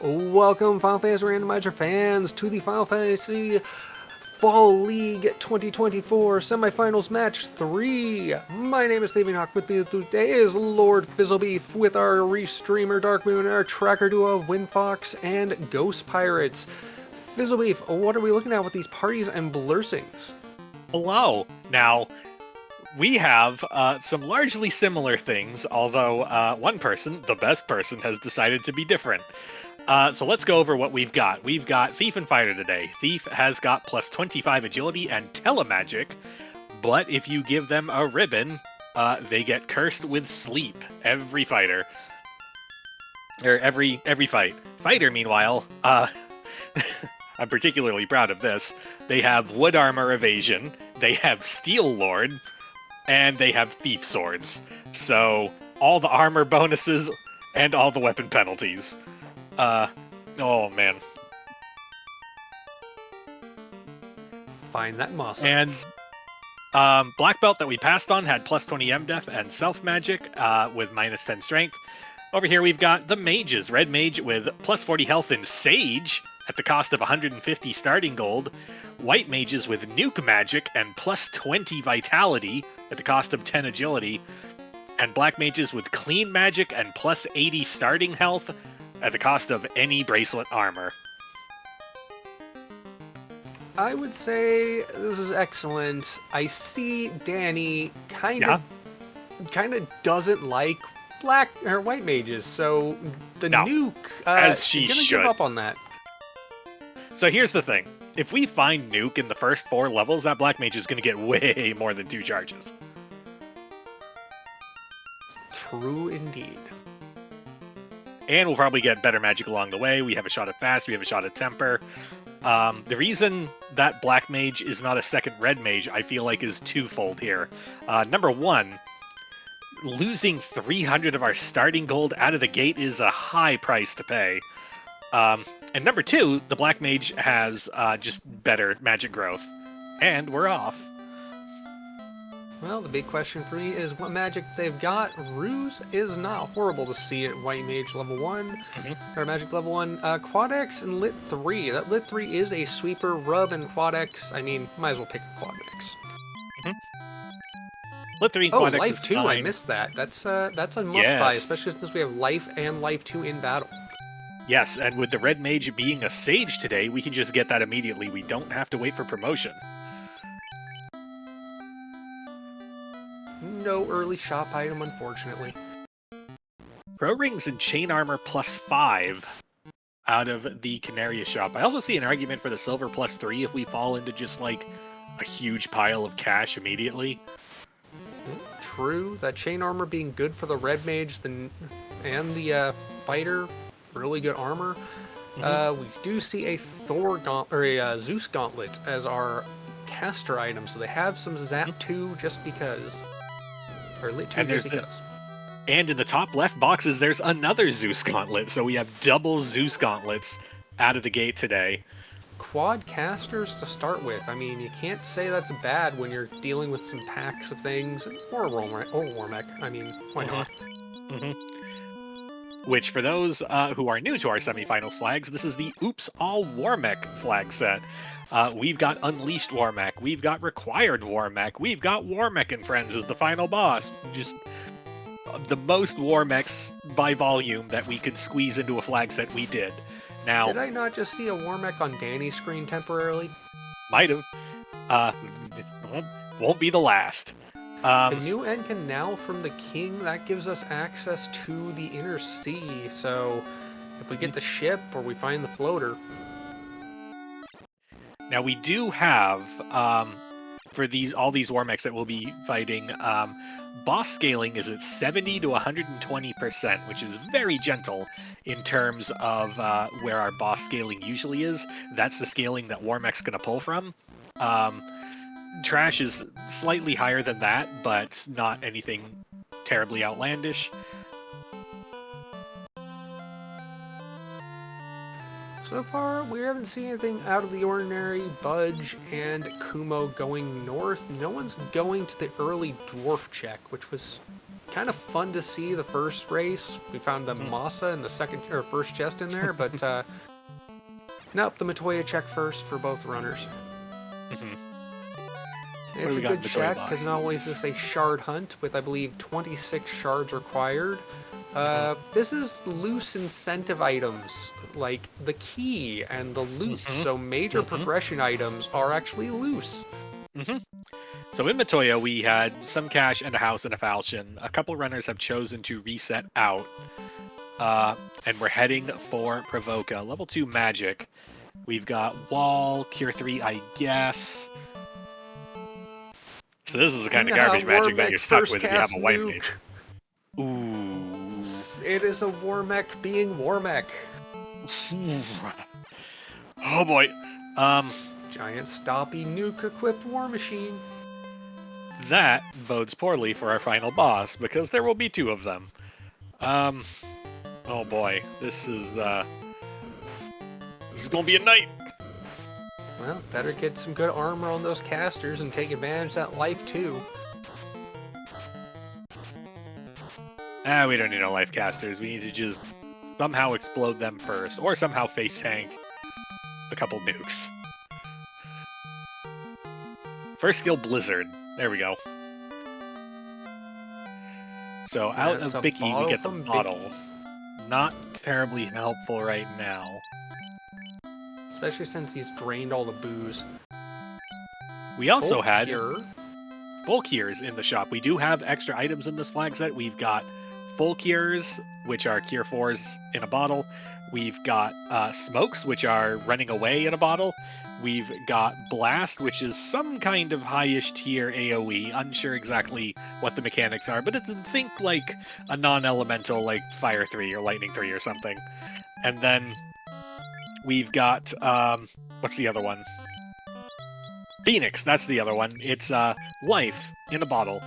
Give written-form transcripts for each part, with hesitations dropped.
Welcome, Final Fantasy Randomizer fans, to the Final Fantasy Fall League 2024 Semifinals Match 3. My name is Stephen Hawk. With me today is Lord Fizzlebeef with our restreamer Dark Moon and our tracker duo of Windfox and Ghost Pirates. Fizzlebeef, what are we looking at with these parties and blursings? Hello. Now, we have some largely similar things, although one person, the best person, has decided to be different. So let's go over what we've got. We've got Thief and Fighter today. Thief has got plus 25 agility and telemagic, but if you give them a ribbon, they get cursed with sleep. Every fighter. Or every fight. Fighter, meanwhile, I'm particularly proud of this. They have wood armor evasion, they have steel lord, and they have thief swords. So all the armor bonuses and all the weapon penalties. Oh man. Find that muscle. And black belt that we passed on had plus 20 MDef and self magic with minus 10 strength. Over here we've got the mages. Red mage with plus 40 health and sage at the cost of 150 starting gold. White mages with nuke magic and plus 20 vitality at the cost of 10 agility. And black mages with clean magic and plus 80 starting health at the cost of any bracelet armor. I would say this is excellent. I see Danny kind of doesn't like black or white mages, so the nuke as she gonna should give up on that. So here's the thing. If we find nuke in the first 4 levels, that black mage is going to get way more than 2 charges. True indeed. And we'll probably get better magic along the way. We have a shot at fast, we have a shot at temper. The reason that black mage is not a second red mage, I feel like, is twofold here. Number one, losing 300 of our starting gold out of the gate is a high price to pay. And number two, the black mage has just better magic growth. And we're off. Well, the big question for me is what magic they've got. Ruse is not horrible to see at White Mage level 1, or Magic level 1. Quad-X and Lit 3. That Lit 3 is a sweeper, rub, and Quad-X. I mean, might as well pick a Quad-X. Lit 3 and Oh, Quad-X Life is 2, fine. I missed that. That's a must-buy, especially since we have Life and Life 2 in battle. Yes, and with the red mage being a sage today, we can just get that immediately. We don't have to wait for promotion. No early shop item, unfortunately. Pro rings and chain armor plus 5 out of the Canaria shop. I also see an argument for the silver plus 3 if we fall into just like a huge pile of cash immediately. True, that chain armor being good for the red mage and the fighter, really good armor. We do see a Thor gauntlet or a Zeus gauntlet as our caster item, so they have some Zap 2 just because. Or Lit 2 just because. And in the top left boxes, there's another Zeus gauntlet, so we have double Zeus gauntlets out of the gate today. Quad casters to start with. I mean, you can't say that's bad when you're dealing with some packs of things, or Warmech. I mean, why not? Which, for those who are new to our semifinals flags, this is the Oops All Warmech flag set. We've got Unleashed Warmech, we've got Required Warmech, we've got Warmech and Friends as the final boss. Just the most Warmechs by volume that we could squeeze into a flag set, we did. Now, did I not just see a Warmech on Danny's screen temporarily? Might have. Won't be the last. The new end canal from the king, that gives us access to the inner sea, so if we get the ship or we find the floater. Now we do have, for all these Warmechs that we'll be fighting, boss scaling is at 70 to 120%, which is very gentle in terms of where our boss scaling usually is. That's the scaling that Warmech's going to pull from. Trash is slightly higher than that, but not anything terribly outlandish. So far, we haven't seen anything out of the ordinary. Budge and Kumo going north. No one's going to the early dwarf check, which was kind of fun to see the first race. We found the Masa in the second or first chest in there, but nope, the Matoya check first for both runners. It's a good check because not only is this a shard hunt with, I believe, 26 shards required. This is loose incentive items, like the key and the loot, so major progression items are actually loose. So in Matoya, we had some cash and a house and a falchion. A couple runners have chosen to reset out, and we're heading for Provoca. Level 2 magic. We've got Wall, Cure 3, I guess. So this is the kind of garbage magic that you're stuck with if you have a white mage. Ooh. It is a war mech being war mech. Oh boy. Giant stoppy nuke equipped war machine. That bodes poorly for our final boss, because there will be 2 of them. Oh boy. This is gonna be a night. Well, better get some good armor on those casters and take advantage of that life too. We don't need no life casters. We need to just somehow explode them first, or somehow face tank a couple nukes. First skill, Blizzard. There we go. So out of Bicky, we get the bottle. Not terribly helpful right now. Especially since he's drained all the booze. We also had full cures in the shop. We do have extra items in this flag set. We've got full cures, which are cure 4s in a bottle. We've got smokes, which are running away in a bottle. We've got blast, which is some kind of high-ish tier AoE. Unsure exactly what the mechanics are, but it's think like a non-elemental like fire 3 or lightning 3 or something. And then we've got what's the other one? Phoenix, that's the other one. It's life in a bottle.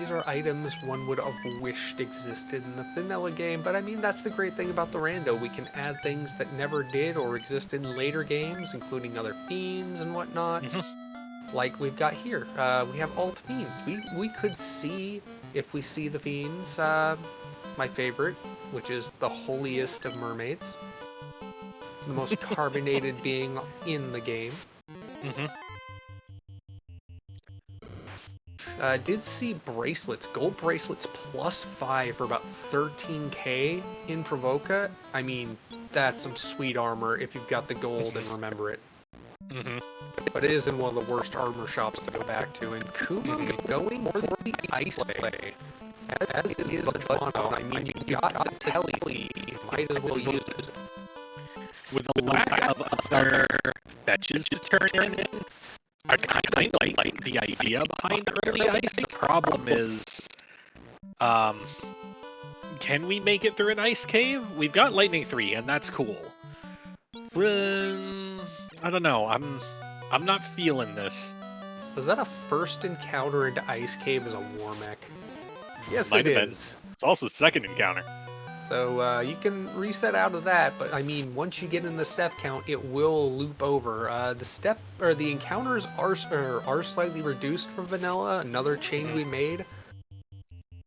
These are items one would have wished existed in the vanilla game, but I mean, that's the great thing about the rando. We can add things that never did or existed in later games, including other fiends and whatnot. Like we've got here. We have alt fiends. We could see, if we see the fiends, my favorite, which is the holiest of mermaids. The most carbonated being in the game. Did see bracelets, gold bracelets +5 for about 13k in Provoca. I mean, that's some sweet armor if you've got the gold and remember it. But it is in one of the worst armor shops to go back to. And Kumo going for the ice play. As is Bono. I mean, you got the telly. Might as well use it. With the lack of other fetches to turn in, I kind of like the idea behind early ice. The problem is, can we make it through an ice cave? We've got lightning 3, and that's cool. I don't know. I'm not feeling this. Was that a first encounter into ice cave as a war mech? Yes, Might it have is. Been. It's also the second encounter. So you can reset out of that, but I mean, once you get in the step count, it will loop over. The encounters are slightly reduced from vanilla. Another change we made.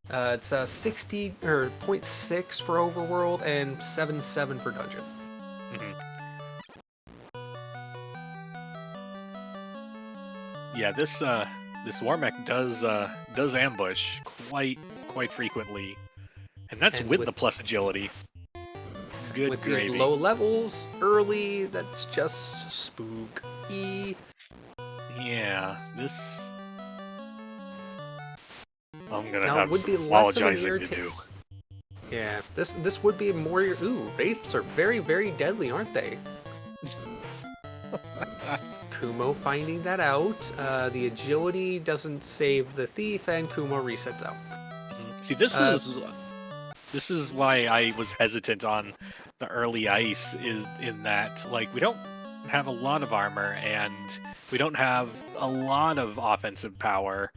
It's 60 or 0.6 for overworld and 7.7 for dungeon. Yeah, this war mech does ambush quite frequently. And that's with the plus agility. Good with gravy. These low levels, early, that's just spooky. Yeah, this... I'm gonna now, have some apologizing to do. Yeah, this would be more... Ooh, wraiths are very, very deadly, aren't they? Kumo finding that out. The agility doesn't save the thief, and Kumo resets out. See, this is why I was hesitant on the early ice, is in that, like, we don't have a lot of armor, and we don't have a lot of offensive power,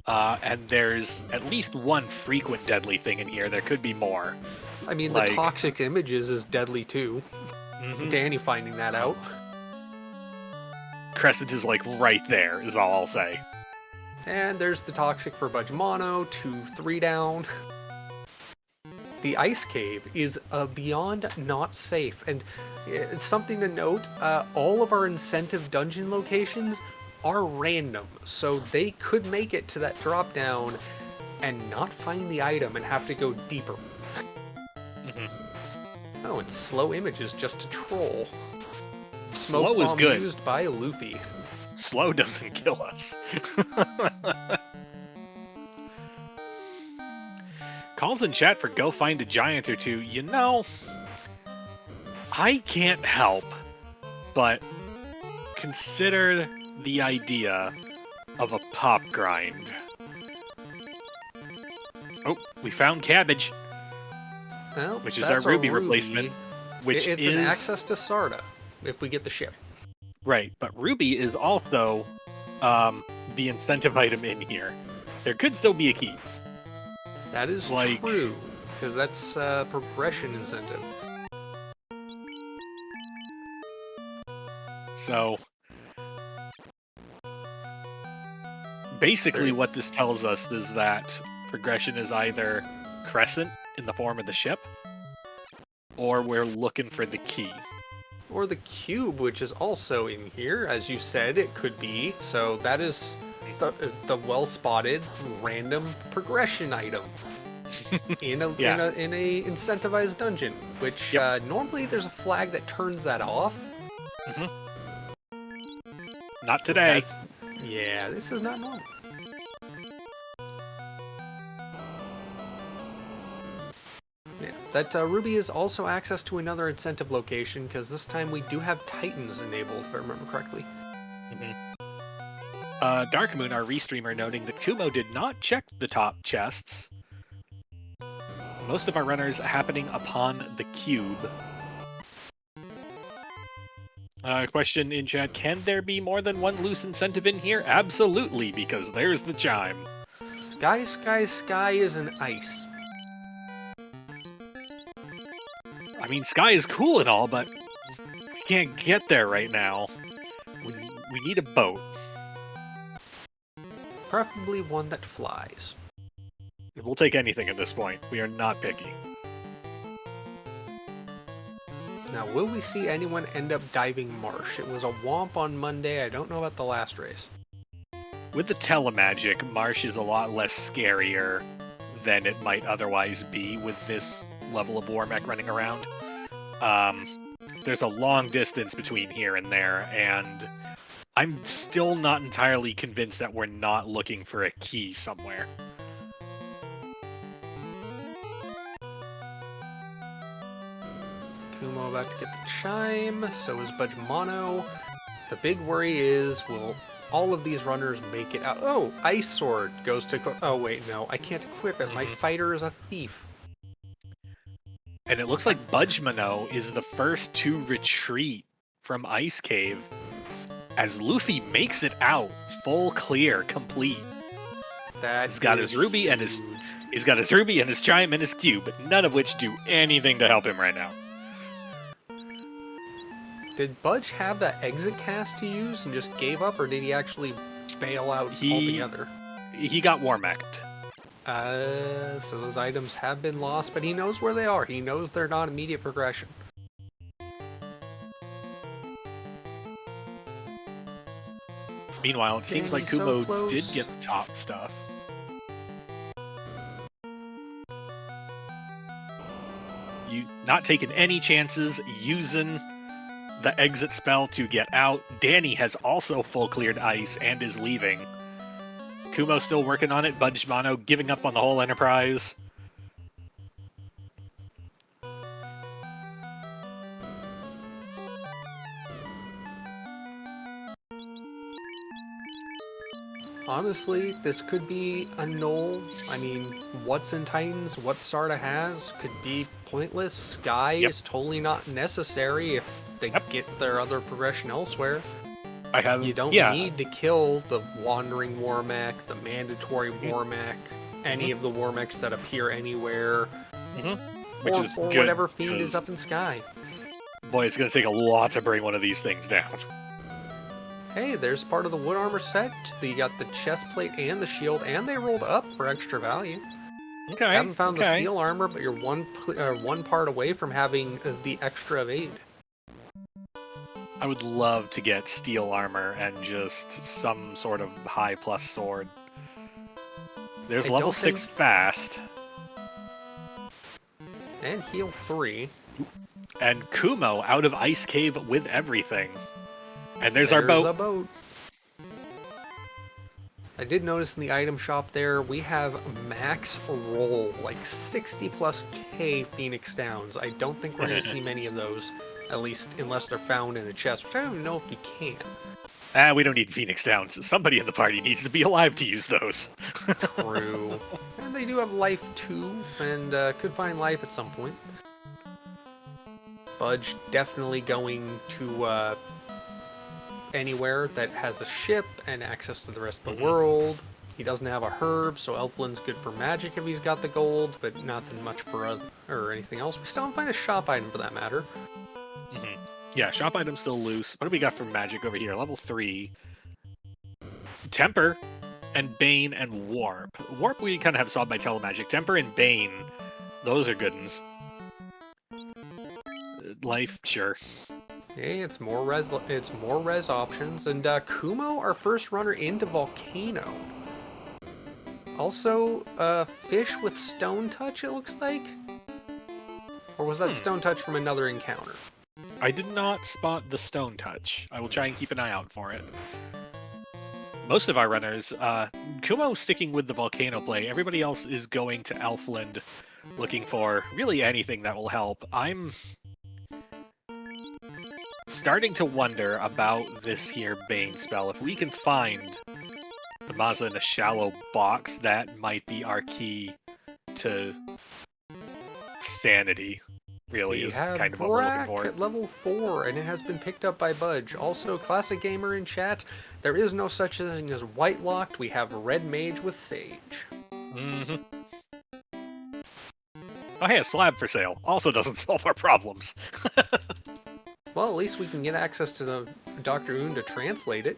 and there's at least one frequent deadly thing in here. There could be more. I mean, the toxic images is deadly too. Danny finding that out. Crescent is like right there, is all I'll say. And there's the Toxic for Budge Mono, 2-3 down. The Ice Cave is beyond not safe, and it's something to note, all of our incentive dungeon locations are random, so they could make it to that drop down and not find the item and have to go deeper. Oh, and slow images just to troll. Slow Smoke is bomb good. used by Luffy. Slow doesn't kill us. Calls in chat for go find a giant or two. You know, I can't help but consider the idea of a pop grind. Oh, we found cabbage, Well, which is our that's a Ruby replacement. Which it's is an access to Sarda, if we get the ship. right, but Ruby is also the incentive item in here. There could still be a key. That is Like- true, because that's progression incentive. So basically Very- what this tells us is that progression is either Crescent in the form of the ship, or we're looking for the key. Or the cube, which is also in here, as you said, it could be. So that is the well-spotted random progression item in a incentivized dungeon. Which normally there's a flag that turns that off. Not today. Yeah, this is not normal. Yeah, that Ruby is also access to another incentive location, because this time we do have Titans enabled, if I remember correctly. Darkmoon, our restreamer, noting that Kumo did not check the top chests. Most of our runners happening upon the cube. Question in chat, can there be more than one loose incentive in here? Absolutely, because there's the chime. Sky, sky, sky is an ice. I mean, sky is cool and all, but we can't get there right now. We need a boat. Preferably one that flies. We'll take anything at this point. We are not picky. Now, will we see anyone end up diving marsh? It was a womp on Monday. I don't know about the last race. With the telemagic, Marsh is a lot less scarier than it might otherwise be with this level of war mech running around. There's a long distance between here and there, and I'm still not entirely convinced that we're not looking for a key somewhere. Kumo about to get the chime, so is Budge Mono. The big worry is, will all of these runners make it out? Oh, Ice Sword goes to... Oh, wait, no, I can't equip it. My fighter is a thief. And it looks like Budgemano is the first to retreat from Ice Cave as Luffy makes it out, full clear, complete. He's got his ruby and his chime and his cube, none of which do anything to help him right now. Did Budge have that exit cast to use and just gave up, or did he actually bail out altogether? He got war-mech'd. So those items have been lost, but he knows where they are. He knows they're not immediate progression. Meanwhile, it seems like Danny's so Kumo did close. get the top stuff. You not taking any chances, using the exit spell to get out. Danny has also full cleared ice and is leaving. Kumo still working on it. Budgemano giving up on the whole enterprise. Honestly, this could be a null. I mean, what's in Titans, what Sarda has, could be pointless. Sky is totally not necessary if they get their other progression elsewhere. You don't need to kill the Wandering War Mech, the Mandatory War Mech, any of the War Mechs that appear anywhere, Which or is or good, whatever fiend is because up in Sky. Boy, it's going to take a lot to bring one of these things down. Hey, there's part of the wood armor set. You got the chest plate and the shield, and they rolled up for extra value. Okay. Haven't found the okay. steel armor, but you're one part away from having the extra evade. I would love to get steel armor and just some sort of high plus sword. There's level 6 fast. And heal 3. And Kumo out of Ice Cave with everything. And there's our boat. A boat. I did notice in the item shop there, we have max roll, like 60 plus K Phoenix Downs. I don't think we're going to see many of those, at least unless they're found in a chest, which I don't even know if you can. We don't need Phoenix Downs. Somebody in the party needs to be alive to use those. True. And they do have life too, and could find life at some point. Budge definitely going to anywhere that has a ship and access to the rest of the world. He doesn't have a herb, so Elflin's good for magic if he's got the gold, but nothing much for us or anything else. We still don't find a shop item for that matter. Yeah, shop item's still loose. What do we got for magic over here? Level 3. Temper and Bane and Warp. Warp we kind of have solved by Telemagic. Temper and Bane, those are good ones. Life, sure. Hey, it's more res options, and Kumo, our first runner into Volcano. Also, fish with stone touch, it looks like? Or was that stone touch from another encounter? I did not spot the stone touch. I will try and keep an eye out for it. Most of our runners, Kumo sticking with the Volcano play. Everybody else is going to Elfland looking for really anything that will help. I'm starting to wonder about this here Bane spell. If we can find the Maza in a shallow box, that might be our key to sanity. Really is kind of what we're looking for. At level 4, and it has been picked up by Budge. Also, Classic Gamer in chat, there is no such thing as White Locked. We have Red Mage with Sage. Oh hey, a slab for sale. Also doesn't solve our problems. Well, at least we can get access to the Dr. Oon to translate it.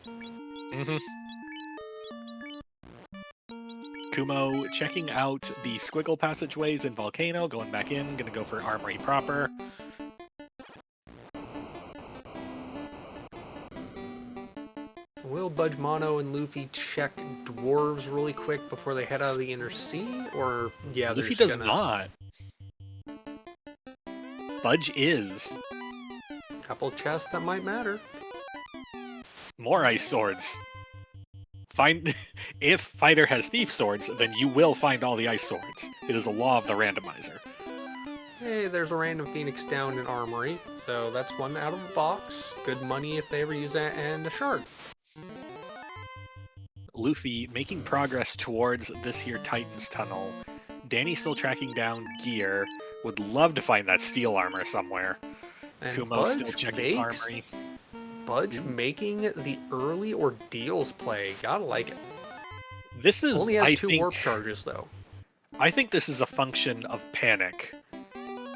Kumo checking out the squiggle passageways in Volcano, going back in, gonna go for Armory proper. Will Budge Mono and Luffy check dwarves really quick before they head out of the Inner Sea? Or, yeah, Luffy does not. Budge is. Couple chests that might matter. More ice swords. If fighter has thief swords, then you will find all the ice swords. It is a law of the randomizer. Hey, there's a random Phoenix down in Armory, so that's one out of the box. Good money if they ever use that, and a shard. Luffy making progress towards this here Titan's tunnel. Danny still tracking down gear. Would love to find that steel armor somewhere. And Kumo Budge still checking Armory. Budge making the early ordeals play. Gotta like it. This is only has 2 warp charges though. I think this is a function of panic,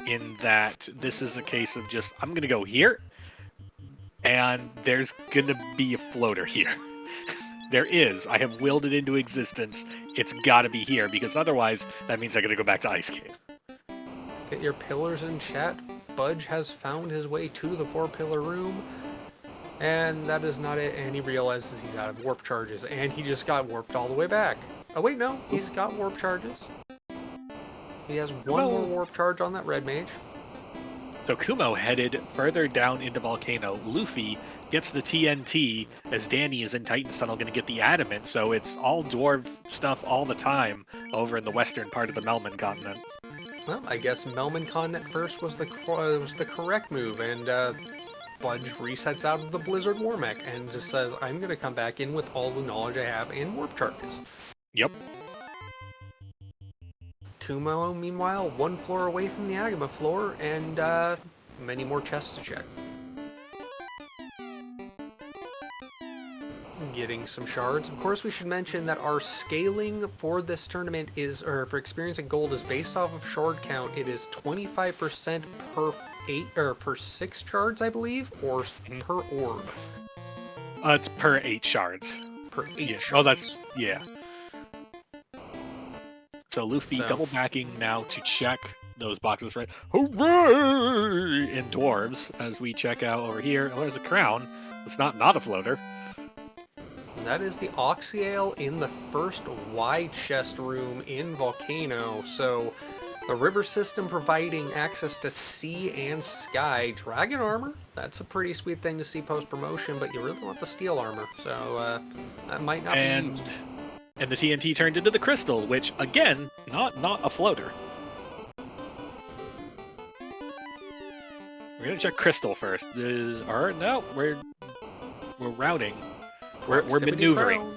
in that this is a case of just I'm gonna go here, and there's gonna be a floater here. There is. I have willed it into existence. It's gotta be here, because otherwise that means I gotta go back to Ice Cave. Get your pillars in chat. Budge has found his way to the 4-pillar room. And that is not it, and he realizes he's out of warp charges, and he just got warped all the way back. Oh wait, no, he's got warp charges. He has one more warp charge on that red mage. So Kumo headed further down into Volcano. Luffy gets the TNT, as Danny is in Titan's Tunnel going to get the Adamant, so it's all dwarf stuff all the time over in the western part of the Melman continent. Well, I guess Melman continent first was the correct move, and Budge resets out of the Blizzard War Mech and just says, I'm going to come back in with all the knowledge I have in warp charges. Yep. Kumo, meanwhile, 1 floor away from the Agama floor, and many more chests to check. Getting some shards. Of course, we should mention that our scaling for this tournament is, or for experiencing gold, is based off of shard count. It is 25% per per 6 shards, I believe, or per orb. It's per 8 shards. Per 8 Yeah. shards. Oh, that's yeah. So Luffy So- double backing now to check those boxes, right? Hooray! In dwarves, as we check out over here. Oh, there's a crown. It's not a floater. That is the Oxyale in the first wide chest room in Volcano. So the river system providing access to sea and sky. Dragon armor, that's a pretty sweet thing to see post-promotion, but you really want the steel armor. So that might not be used. And the TNT turned into the crystal, which, again, not a floater. We're gonna check crystal first. Or no, we're routing. We're Proximity maneuvering. crown.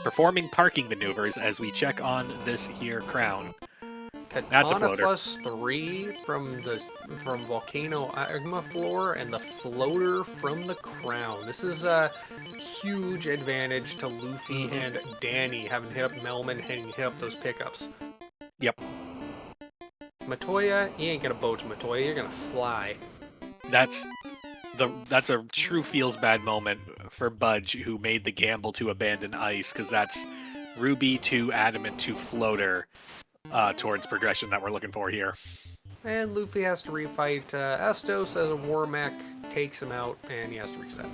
Performing parking maneuvers as we check on this here crown. That's a Katana floater. plus 3 from Volcano Agma floor and the floater from the crown. This is a huge advantage to Luffy and Danny having hit up Melman and hit up those pickups. Yep. Matoya, you ain't gonna boat to Matoya, you're gonna fly. That's a true feels bad moment for Budge, who made the gamble to abandon ice, because that's Ruby to Adamant to floater towards progression that we're looking for here. And Luffy has to refight Estos as a war mech takes him out, and he has to reset.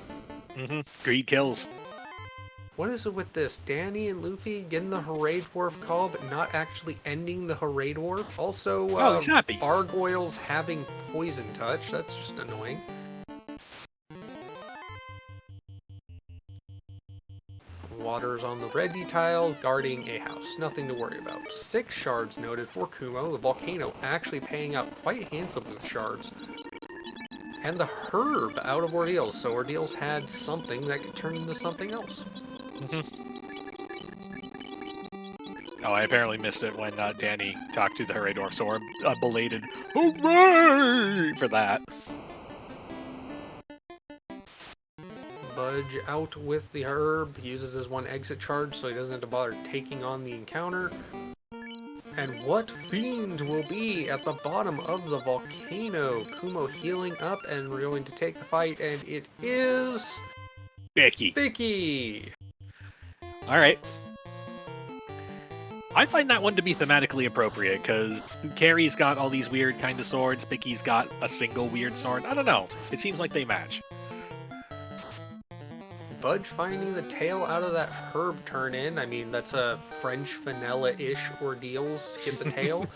Greed kills. What is it with this? Danny and Luffy getting the Hooray Dwarf call, but not actually ending the Hooray Dwarf? Also, He's happy. Gargoyles having poison touch. That's just annoying. Water's on the ready tile, guarding a house. Nothing to worry about. 6 shards noted for Kumo. The volcano actually paying out quite handsomely with shards. And the herb out of Ordeals. So Ordeals had something that could turn into something else. Oh, I apparently missed it when Danny talked to the Hooray Dwarf, so we're belated hooray for that. Budge out with the herb, uses his 1 exit charge so he doesn't have to bother taking on the encounter. And what fiend will be at the bottom of the volcano? Kumo healing up and we're going to take the fight, and it is... Bicky. Bicky! Alright. I find that one to be thematically appropriate, because Carrie's got all these weird kind of swords, Bicky's got a single weird sword. I don't know. It seems like they match. Budge finding the tail out of that herb turn in. I mean, that's a French vanilla-ish Ordeals to get the tail.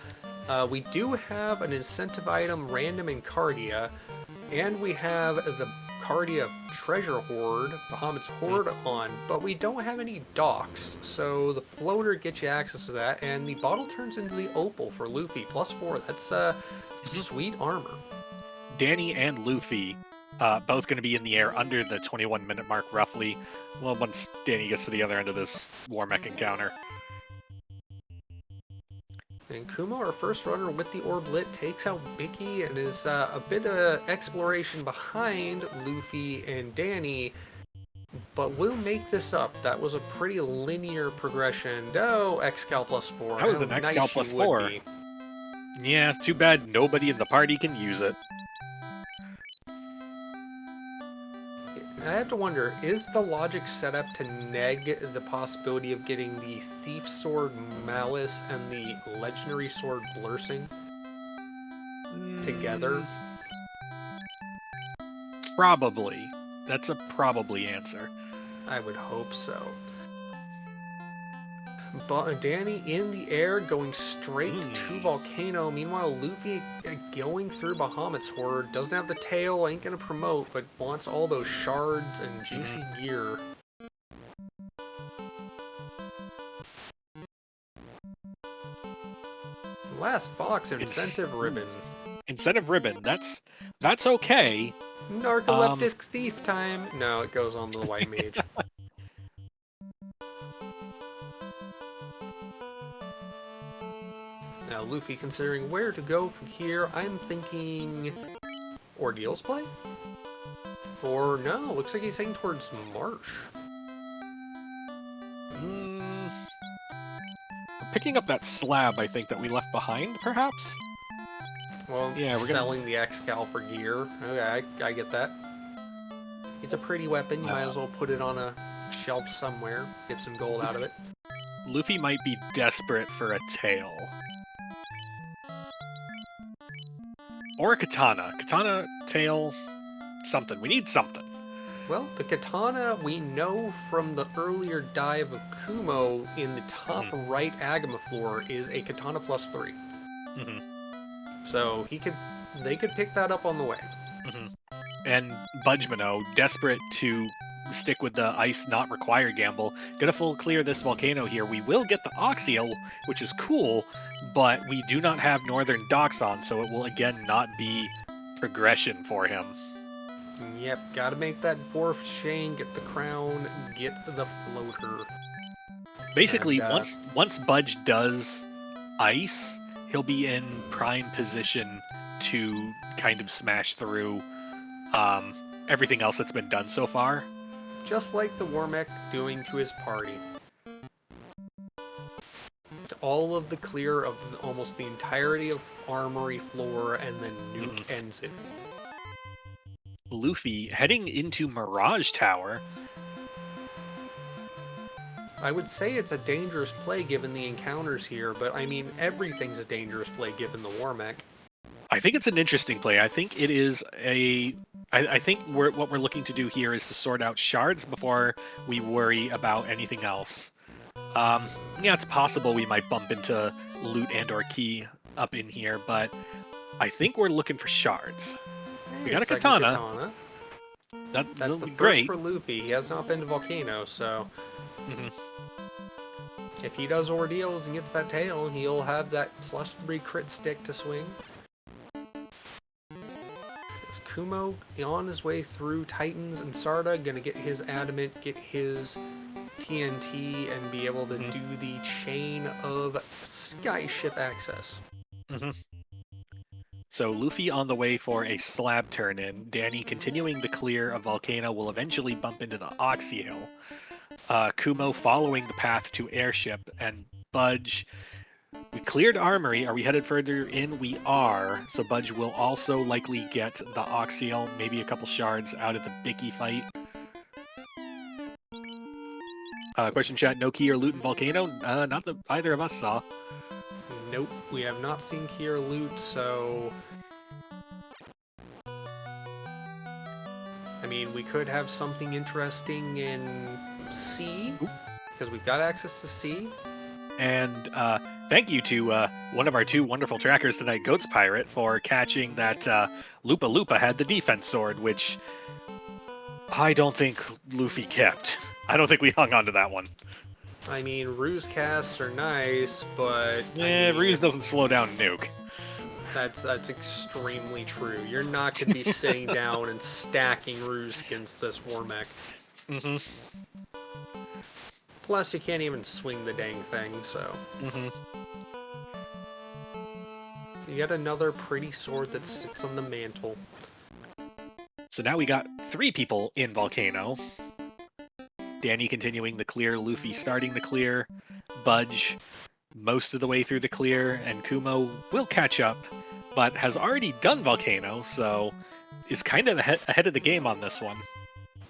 We do have an incentive item, random in Cardia, and we have the Cardia treasure hoard, Bahamut's hoard on, but we don't have any docks, so the floater gets you access to that, and the bottle turns into the opal for Luffy, +4. That's sweet armor. Danny and Luffy both going to be in the air under the 21-minute mark, roughly. Well, once Danny gets to the other end of this War Mech encounter. And Kumo, our first runner with the orb lit, takes out Bicky and is a bit of exploration behind Luffy and Danny, but we'll make this up. That was a pretty linear progression. Oh, Excal +4. That was an Excal +4. Yeah, too bad nobody in the party can use it. I have to wonder, is the logic set up to neg the possibility of getting the Thief Sword Malice and the Legendary Sword Blursing together? Probably. That's a probably answer. I would hope so. But Danny in the air, going straight to Volcano. Meanwhile, Luffy going through Bahamut's horde. Doesn't have the tail, ain't gonna promote, but wants all those shards and juicy gear. Last box, incentive ribbon. Incentive ribbon. That's okay. Narcoleptic thief time. No, it goes on to the white mage. Now, Luffy considering where to go from here. I'm thinking Ordeals play? Or no, looks like he's heading towards Marsh. Picking up that slab, I think, that we left behind, perhaps? Well, Yeah, we're selling the X-Cal for gear. Okay, I get that. It's a pretty weapon. You might as well put it on a shelf somewhere. Get some gold out of it. Luffy might be desperate for a tail. Or a katana. Katana, tail, something. We need something. Well, the katana we know from the earlier dive of Kumo in the top right Agama floor is a katana +3. So they could pick that up on the way. And Budgemano, desperate to stick with the ice not required gamble, gonna full clear this volcano here. We will get the Oxyl, which is cool, but we do not have Northern Docks on, so it will again not be progression for him. Yep, gotta make that dwarf chain, get the crown, get the floater. Basically, once Budge does ice, he'll be in prime position to kind of smash through everything else that's been done so far. Just like the Warmech doing to his party. All of the clear of almost the entirety of Armory floor, and then Nuke ends it. Luffy heading into Mirage Tower. I would say it's a dangerous play given the encounters here, but I mean, everything's a dangerous play given the Warmech. I think it's an interesting play. I think it is I think what we're looking to do here is to sort out shards before we worry about anything else. Yeah, it's possible we might bump into loot and or key up in here, but I think we're looking for shards. We got a katana. That's the great first for Luffy. He has not been to Volcano, so if he does ordeals and gets that tail, he'll have that +3 crit stick to swing. Is Kumo on his way through Titans and Sarda, gonna get his adamant, get his TNT, and be able to do the chain of skyship access. So Luffy on the way for a slab turn in. Danny continuing the clear of Volcano will eventually bump into the Oxy Hill. Kumo following the path to Airship, and Budge. We cleared Armory. Are we headed further in? We are. So Budge will also likely get the Oxyl, maybe a couple shards out of the Bicky fight. Question chat, no key or loot in Volcano? Not that either of us saw. Nope, we have not seen key or loot, so... I mean, we could have something interesting in C, because we've got access to C. And thank you to one of our two wonderful trackers tonight, Goats Pirate, for catching that Lupa Lupa had the defense sword, which I don't think Luffy kept. I don't think we hung on to that one. I mean, ruse casts are nice, but... Yeah, ruse doesn't slow down Nuke. That's extremely true. You're not going to be sitting down and stacking ruse against this Warmech. Plus, you can't even swing the dang thing, so... You got another pretty sword that sits on the mantle. So now we got 3 people in Volcano. Danny continuing the clear, Luffy starting the clear, Budge most of the way through the clear, and Kumo will catch up, but has already done Volcano, so is kind of ahead of the game on this one.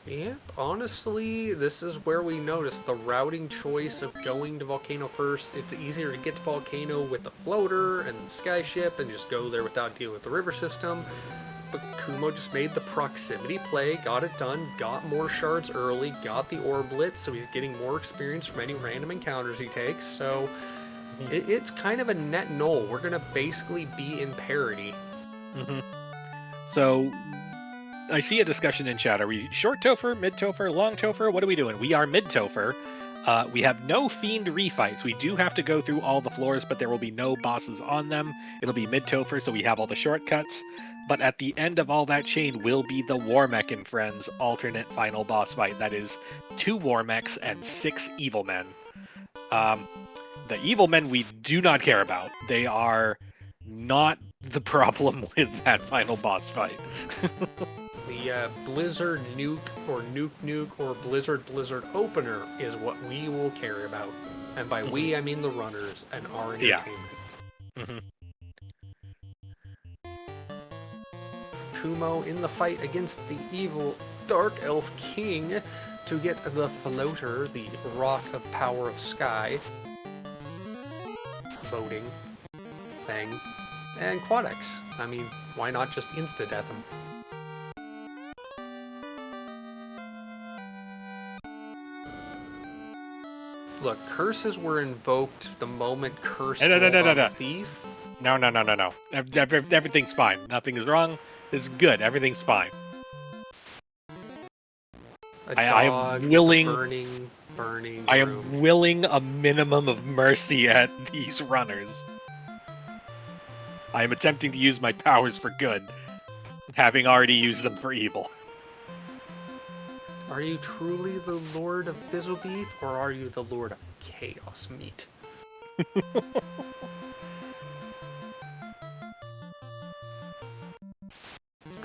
Yeah, honestly, this is where we notice the routing choice of going to Volcano first. It's easier to get to Volcano with the floater and the skyship and just go there without dealing with the river system. But Kumo just made the proximity play, got it done, got more shards early, got the orblet, so he's getting more experience from any random encounters he takes. So it's kind of a net null. We're going to basically be in parity. So I see a discussion in chat. Are we short Topher, mid Topher, long Topher? What are we doing? We are mid Topher. We have no Fiend refights. We do have to go through all the floors, but there will be no bosses on them. It'll be mid Topher, so we have all the shortcuts. But at the end of all that chain will be the Warmech and Friends alternate final boss fight. That is 2 Warmechs and 6 Evil Men. The Evil Men we do not care about. They are not the problem with that final boss fight. The Blizzard Nuke or Nuke Nuke or Blizzard Blizzard opener is what we will care about. And by we, I mean the runners and our entertainment. Kumo in the fight against the evil Dark Elf King to get the floater, the Rock of Power of Sky, voting thing, and Quadex. I mean, why not just insta-death him? Look, curses were invoked the moment Curse No. rolled on the thief. No. Everything's fine. Nothing is wrong. It's good. Everything's fine. I am willing. Burning. I room. am willing a minimum of mercy at these runners. I am attempting to use my powers for good, having already used them for evil. Are you truly the Lord of Fizzlebeef, or are you the Lord of Chaos Meat?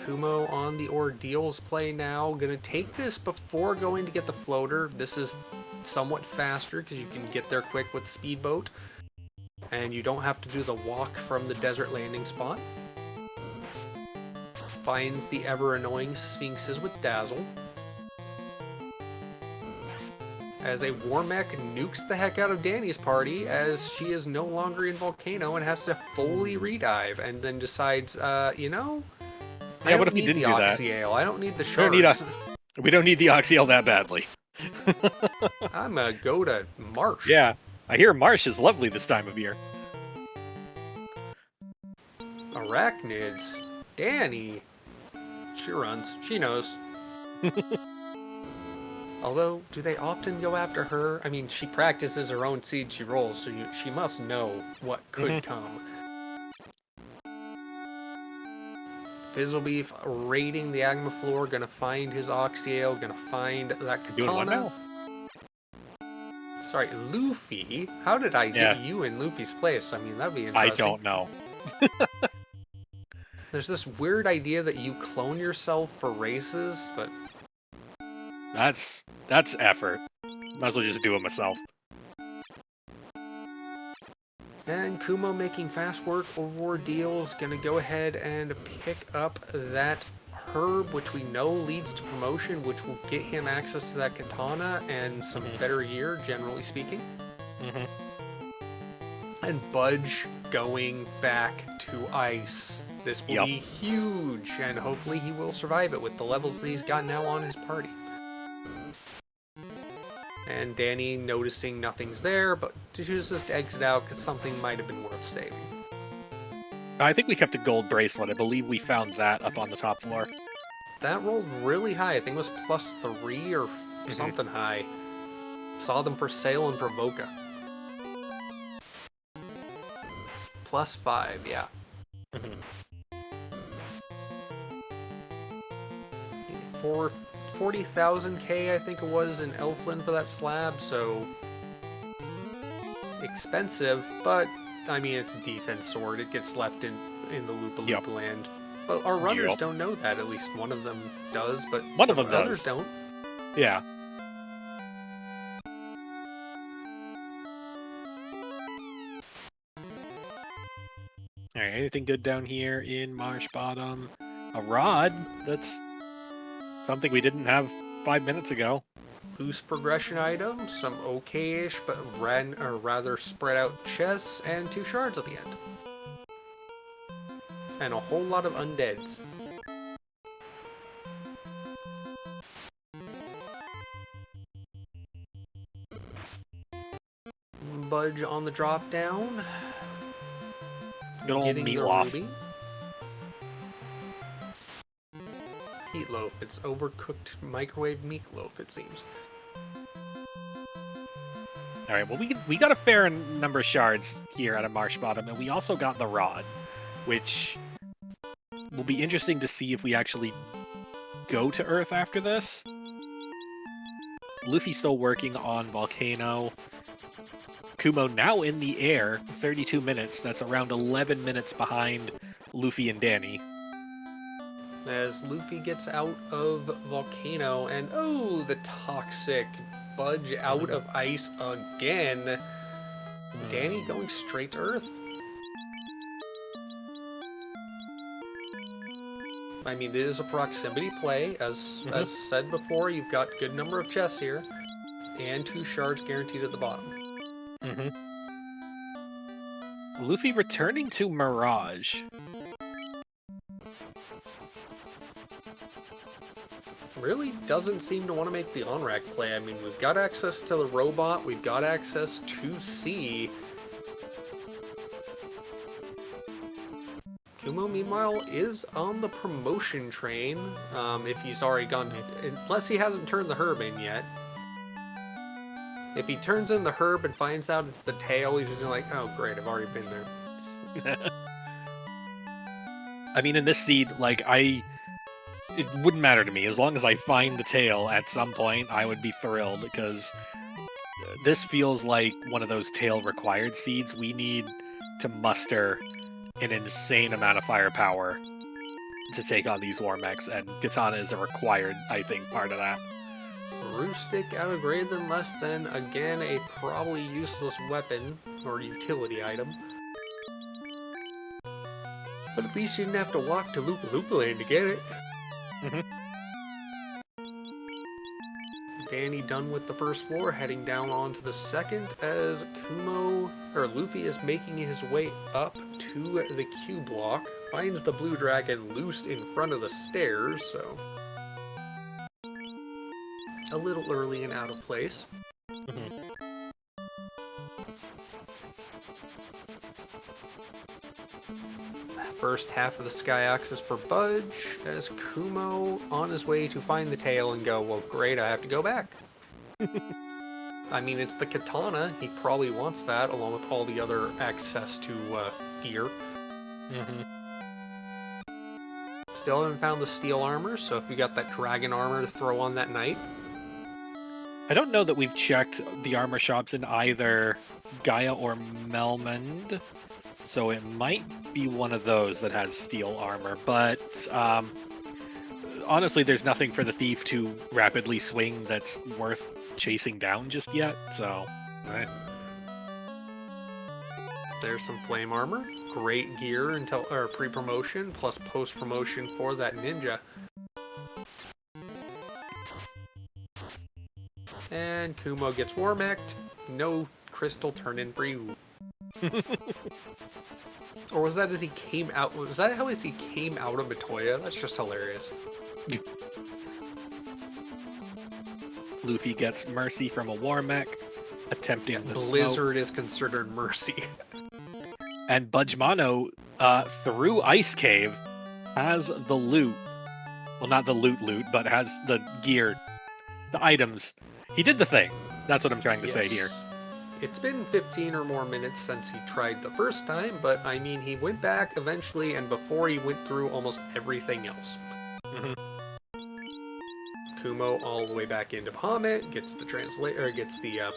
Kumo on the Ordeals play now. Gonna take this before going to get the floater. This is somewhat faster because you can get there quick with Speedboat. And you don't have to do the walk from the desert landing spot. Finds the ever-annoying Sphinxes with Dazzle. As a Warmech nukes the heck out of Danny's party as she is no longer in Volcano and has to fully redive, and then decides, you know, Yeah, what if he didn't do that? Oxyale. I don't need the shards. We don't need the Oxyale that badly. I'm gonna go to Marsh. Yeah, I hear Marsh is lovely this time of year. Arachnids. Danny. She runs. She knows. Although, do they often go after her? I mean, she practices her own seed she rolls, so she must know what could come. Fizzlebeef raiding the Agma floor, gonna find his Oxyale, gonna find that katana. Doing what now? Sorry, Luffy? How did I get you in Luffy's place? I mean, that'd be interesting. I don't know. There's this weird idea that you clone yourself for races, but... That's effort. Might as well just do it myself. And Kumo making fast work over Ordeals, gonna go ahead and pick up that herb, which we know leads to promotion, which will get him access to that katana and some better gear, generally speaking. And Budge going back to ice. This will be huge, and hopefully he will survive it with the levels that he's got now on his party. And Danny noticing nothing's there, but chooses to exit out because something might have been worth saving. I think we kept a gold bracelet. I believe we found that up on the top floor. That rolled really high. I think it was +3 or something high. Saw them for sale in Provoca. +5, yeah. For 40,000k, I think it was in Elfland for that slab, so expensive, but I mean it's a defense sword. It gets left in the Loop-a-Loop land. But our runners don't know that. At least one of them does, but one of them others does. Don't. Yeah. All right. Anything good down here in Marsh Bottom? A rod. That's something we didn't have 5 minutes ago. Loose progression items, some okay-ish but rather spread out chests, and 2 shards at the end. And a whole lot of undeads. Budge on the drop down. Good old Getting the meatloaf. ruby. Meatloaf. It's overcooked microwave meatloaf, it seems. All right. Well, we got a fair number of shards here out of Marsh Bottom, and we also got the rod, which will be interesting to see if we actually go to Earth after this. Luffy's still working on Volcano. Kumo now in the air, 32 minutes. That's around 11 minutes behind Luffy and Danny. As Luffy gets out of Volcano, and oh, the toxic Budge out of ice again. Danny going straight to Earth. I mean, it is a proximity play. As said before, you've got a good number of chests here, and 2 shards guaranteed at the bottom. Luffy returning to Mirage. Really doesn't seem to want to make the on-rack play. I mean, we've got access to the robot, we've got access to C. Kumo, meanwhile, is on the promotion train, if he's already gone, unless he hasn't turned the herb in yet. If he turns in the herb and finds out it's the tail, he's just like, oh great, I've already been there. I mean, in this seed, like, it wouldn't matter to me. As long as I find the tail at some point, I would be thrilled, because this feels like one of those tail required seeds. We need to muster an insane amount of firepower to take on these war mechs, and Katana is a required, I think, part of that. Roofstick out of greater than less than, again, a probably useless weapon or utility item. But at least you didn't have to walk to Loop Land to get it. Danny done with the first floor, heading down onto the second as Luffy is making his way up to the Q block, finds the blue dragon loose in front of the stairs, so a little early and out of place. First half of the Sky Axis for Budge, as Kumo on his way to find the tail and go, well great, I have to go back. I mean, it's the katana, he probably wants that, along with all the other access to gear. Still haven't found the steel armor, so if you got that dragon armor to throw on that night. I don't know that we've checked the armor shops in either Gaia or Melmond, so it might be one of those that has steel armor, but honestly, there's nothing for the thief to rapidly swing that's worth chasing down just yet, so... Right. There's some flame armor, great gear until pre-promotion, plus post-promotion for that ninja. And Kumo gets war-mech'd, no crystal turn-in for you. Or was that as he came out? Was that how he came out of Matoya? That's just hilarious. Luffy gets mercy from a war mech, attempting the Blizzard smoke. is considered mercy. And Budgemano, through Ice Cave, has the loot. Well, not the loot, but has the gear, the items. He did the thing. That's what I'm trying to say here. It's been 15 or more minutes since he tried the first time, but I mean, he went back eventually, and before he went through almost everything else. Kumo all the way back into Bahamut, gets the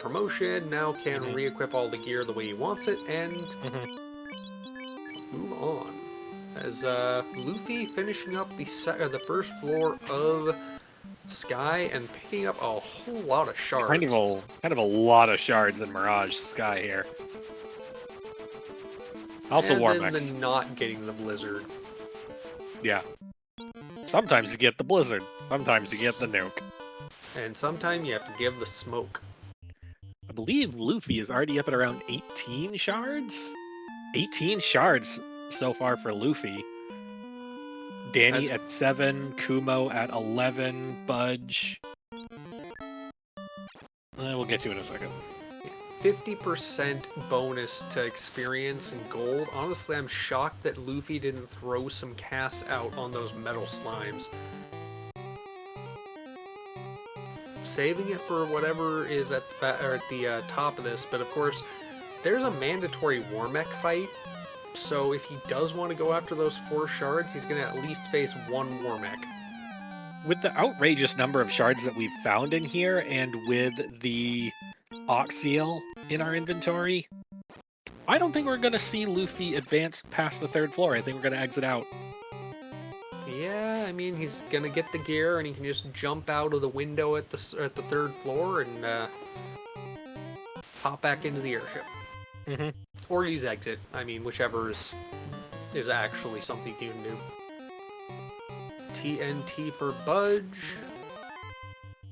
promotion, now can re-equip all the gear the way he wants it, and move on. As Luffy finishing up the first floor of Sky and picking up a whole lot of shards. Kind of a lot of shards in Mirage Sky here. Also war mechs. And then not getting the blizzard. Yeah. Sometimes you get the blizzard. Sometimes you get the nuke. And sometimes you have to give the smoke. I believe Luffy is already up at around 18 shards? 18 shards so far for Luffy. Danny at 7, Kumo at 11, Budge. We'll get to it in a second. 50% bonus to experience and gold. Honestly, I'm shocked that Luffy didn't throw some casts out on those metal slimes. Saving it for whatever is at the top of this, but of course, there's a mandatory war mech fight. So if he does want to go after those 4 shards, he's going to at least face 1 war mech. With the outrageous number of shards that we've found in here, and with the Ox Seal in our inventory, I don't think we're going to see Luffy advance past the 3rd floor. I think we're going to exit out. Yeah, I mean, he's going to get the gear, and he can just jump out of the window at the 3rd floor and hop back into the airship. Or use exit. I mean, whichever is actually something you can do. TNT for Budge.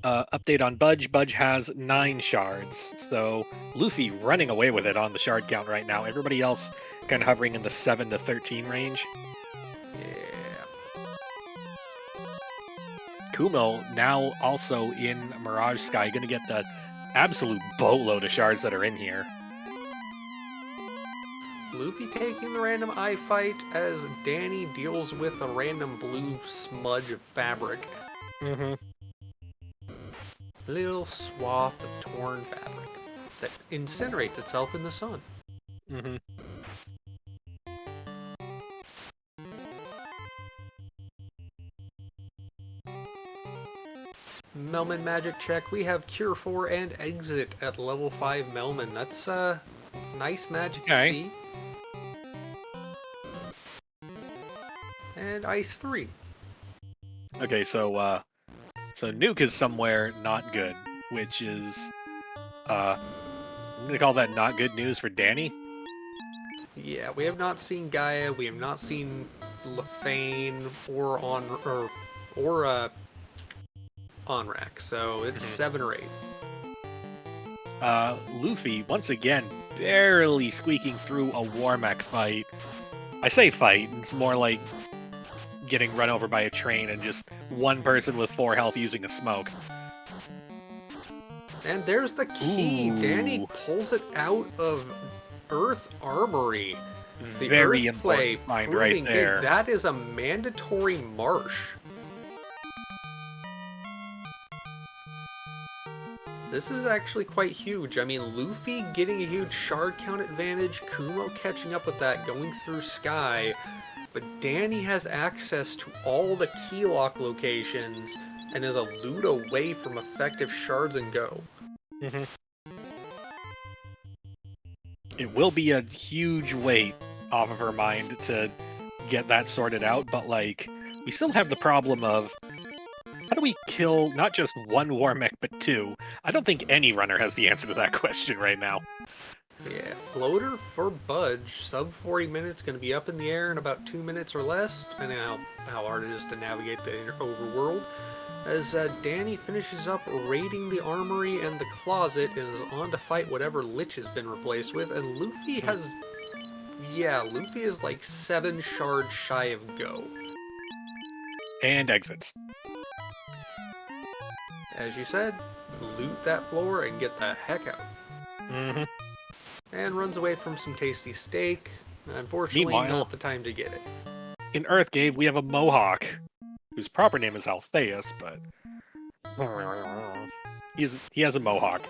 Update on Budge. Budge has 9 shards, so Luffy running away with it on the shard count right now. Everybody else kind of hovering in the 7 to 13 range. Yeah. Kumo now also in Mirage Sky, gonna get the absolute boatload of shards that are in here. Luffy taking the random eye fight as Danny deals with a random blue smudge of fabric. Mm-hmm. Little swath of torn fabric that incinerates itself in the sun. Mm-hmm. Melman magic check. We have Cure 4 and Exit at level 5 Melman. That's nice magic to see. And Ice 3. Okay, so Nuke is somewhere not good, which is I'm gonna call that not good news for Danny. Yeah, we have not seen Gaia, we have not seen Lefane or Onrak, so it's 7 or 8. Luffy once again barely squeaking through a Warmech fight. I say fight, it's more like getting run over by a train and just one person with 4 health using a smoke. And there's the key. Ooh. Danny pulls it out of Earth Armory. The Very Earth play important find proving right there. big. That is a mandatory marsh. This is actually quite huge. I mean, Luffy getting a huge shard count advantage, Kumo catching up with that, going through Sky, but Danny has access to all the key lock locations and is a loot away from effective shards and go. Mm-hmm. It will be a huge weight off of her mind to get that sorted out, but like, we still have the problem of how do we kill not just one Warmech, but 2? I don't think any runner has the answer to that question right now. Yeah, floater for Budge, sub 40 minutes, going to be up in the air in about 2 minutes or less, depending on how hard it is to navigate the overworld. As Danny finishes up raiding the armory and the closet and is on to fight whatever Lich has been replaced with, and Luffy has... Yeah, Luffy is like 7 shards shy of go. And exits. As you said, loot that floor and get the heck out. Mm-hmm. And runs away from some tasty steak. Unfortunately, Meanwhile, not the time to get it. in Earthgate, we have a Mohawk, whose proper name is Altheus, but he has a Mohawk.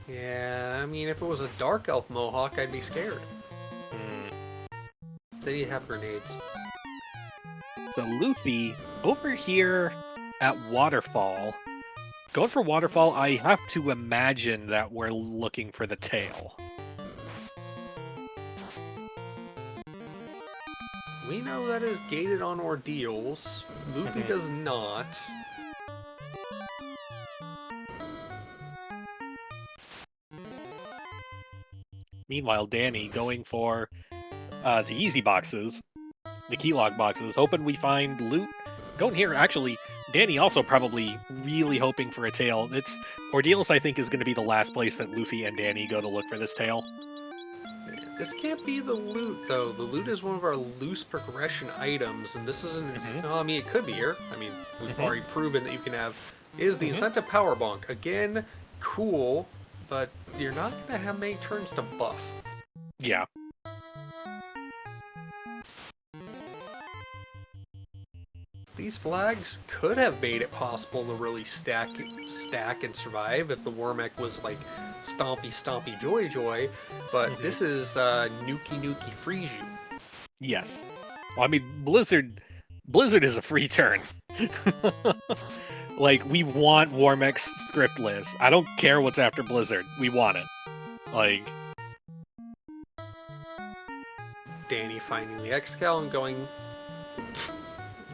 Yeah, I mean, if it was a Dark Elf Mohawk, I'd be scared. Then you have grenades. So Luffy, over here at Waterfall, going for Waterfall, I have to imagine that we're looking for the tail. We know that is gated on ordeals. Luffy does not. Meanwhile, Danny going for the easy boxes, the keylock boxes, hoping we find loot. Going here, actually, Danny also probably really hoping for a tail. It's Ordeals, I think, is going to be the last place that Luffy and Danny go to look for this tail. This can't be the loot, though. The loot is one of our loose progression items, and this isn't... I mean, it could be here. I mean, we've already proven that you can have... Is the incentive power bonk. Again, cool, but you're not going to have many turns to buff. Yeah. These flags could have made it possible to really stack and survive if the Warmech was like stompy stompy joy joy, but this is nuki nuki freeze you. Yes. Well, I mean, Blizzard is a free turn. Like, we want Warmech scriptless. I don't care what's after Blizzard. We want it. Like... Danny finding the Excal and going...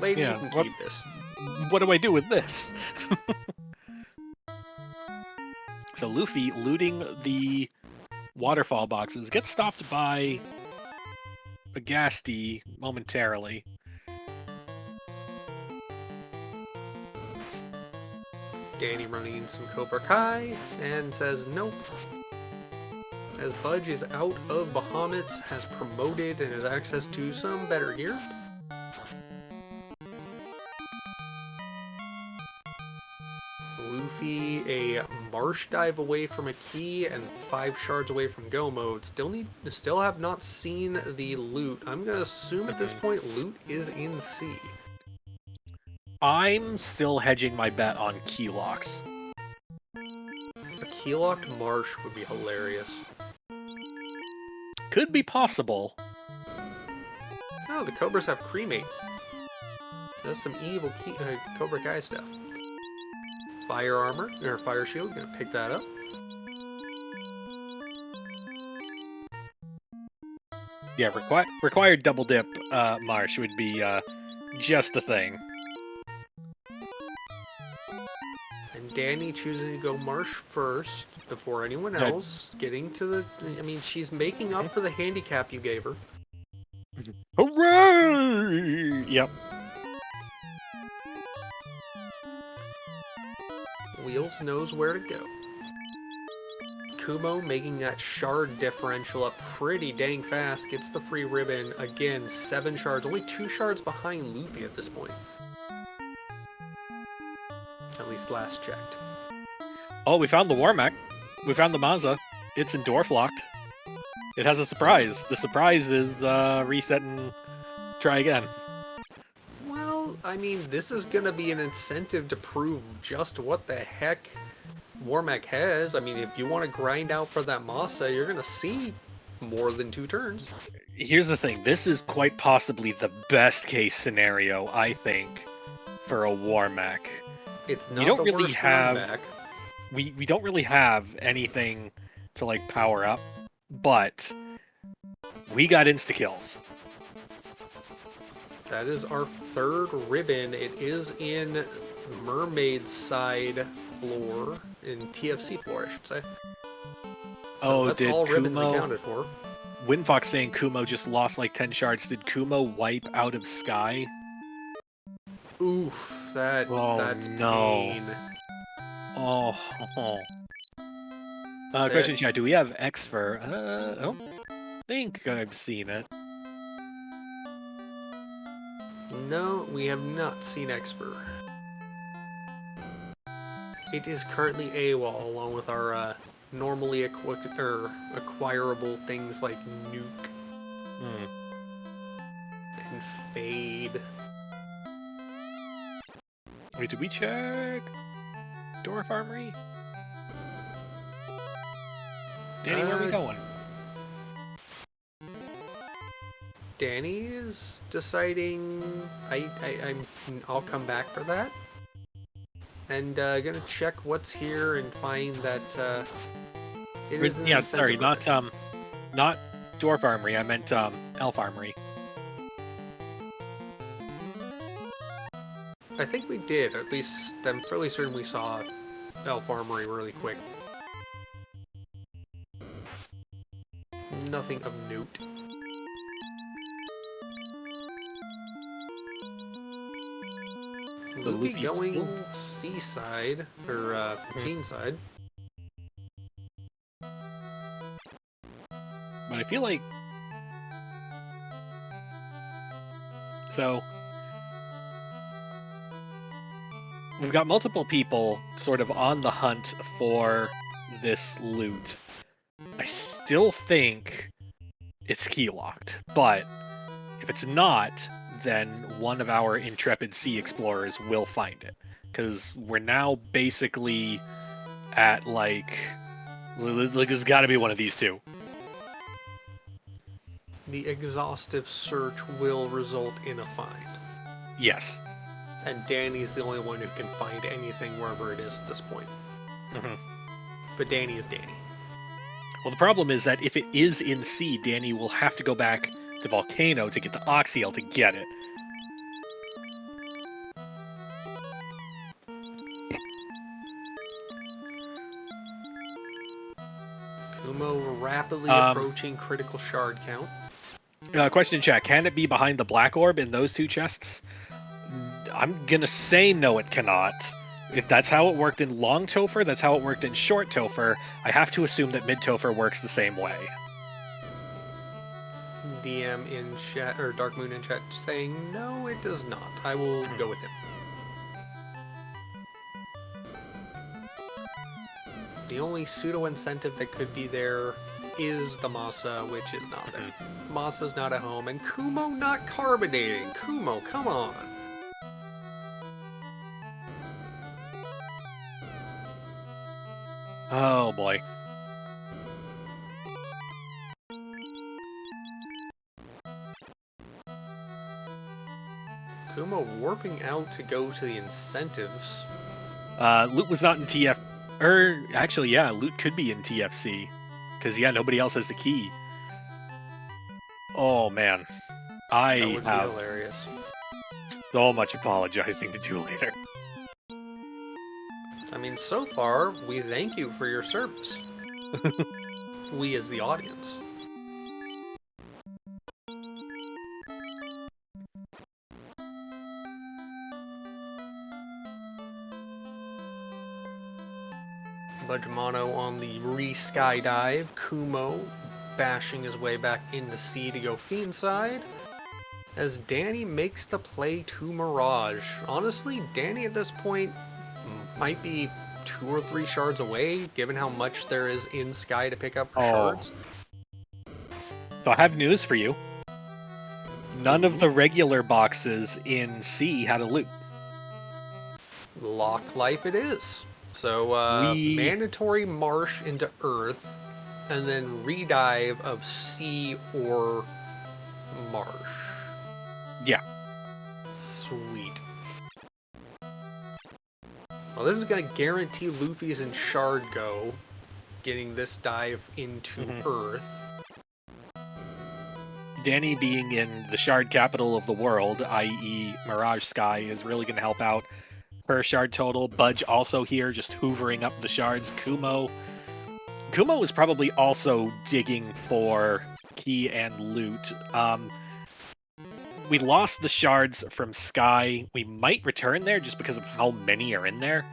Lady, you can keep this. What do I do with this? So Luffy, looting the waterfall boxes, gets stopped by Agasti momentarily. Danny running in some Cobra Kai and says nope. As Budge is out of Bahamut's, has promoted and has access to some better gear. Luffy, a marsh dive away from a key and 5 shards away from go mode. Still have not seen the loot. I'm gonna assume at this point loot is in C. I'm still hedging my bet on key locks. A key-locked marsh would be hilarious. Could be possible. Oh, the Cobras have cremate. That's some evil Cobra Kai stuff. Fire armor, or fire shield, gonna pick that up. Yeah, required double dip marsh would be just the thing. And Danny choosing to go marsh first before anyone else, getting to the... I mean, she's making up for the handicap you gave her. Hooray! Yep. Wheels knows where to go. Kumo making that shard differential up pretty dang fast, gets the free ribbon. Again, 7 shards, only 2 shards behind Luffy at this point. At least last checked. Oh, we found the Warmech. We found the Mazda. It's in dwarf locked. It has a surprise. The surprise is reset and try again. Well, I mean, this is going to be an incentive to prove just what the heck Warmech has. I mean, if you want to grind out for that Masa, you're going to see more than 2 turns. Here's the thing. This is quite possibly the best case scenario, I think, for a Warmech. It's not you don't the really worst have Warmech. we don't really have anything to like power up, but we got insta kills. That is our 3rd ribbon. It is in Mermaid's side floor, in TFC floor, I should say. So that's did all ribbons Kumo... accounted for. Windfox saying Kumo just lost like 10 shards. Did Kumo wipe out of Sky? Oof, that's no. pain. Oh. Question chat, do we have X for... I don't think I've seen it. No, we have not seen Expert. It is currently AWOL, along with our normally acquirable things like Nuke and Fade. Wait, did we check Dwarf Armory? Danny, where are we going? Danny is deciding. I'll come back for that, and gonna check what's here and find that it is. Yeah, sorry, not Dwarf Armory. I meant Elf Armory. I think we did. At least I'm fairly certain we saw Elf Armory really quick. Nothing of note. Luffy going seaside, or team side. But I feel like... So... We've got multiple people sort of on the hunt for this loot. I still think it's key locked, but if it's not, then one of our intrepid sea explorers will find it. Because we're now basically at like it's got to be one of these two. The exhaustive search will result in a find. Yes. And Danny's the only one who can find anything wherever it is at this point. But Danny is Danny. Well, the problem is that if it is in C, Danny will have to go back to Volcano to get the Oxyel to get it. Kumo rapidly approaching critical shard count. Question in chat, can it be behind the black orb in those 2 chests? I'm gonna say no, it cannot. If that's how it worked in Long Topher, that's how it worked in Short Topher. I have to assume that Mid Topher works the same way. DM in chat, or Dark Moon in chat, saying no, it does not. I will go with him. The only pseudo incentive that could be there is the Masa, which is not there. Masa's not at home, and Kumo not carbonating. Kumo, come on. Oh boy. Kumo warping out to go to the incentives. Loot was not in TF. Actually, yeah, Loot could be in TFC. Because, yeah, nobody else has the key. Oh, man. I That would be have hilarious. so much apologizing to do later. I mean, so far, we thank you for your service. We as the audience. Budgemano on the re-skydive. Kumo bashing his way back into C to go Fiend side. As Danny makes the play to Mirage. Honestly, Danny at this point might be 2 or 3 shards away, given how much there is in Sky to pick up for shards. So I have news for you. None of the regular boxes in C had a loot. Lock life it is. So, mandatory marsh into Earth, and then redive of sea or marsh. Yeah. Sweet. Well, this is going to guarantee Luffy's and Shard go, getting this dive into Earth. Danny being in the shard capital of the world, i.e. Mirage Sky, is really going to help out her shard total. Budge also here, just hoovering up the shards. Kumo is probably also digging for key and loot. We lost the shards from Sky. We might return there just because of how many are in there.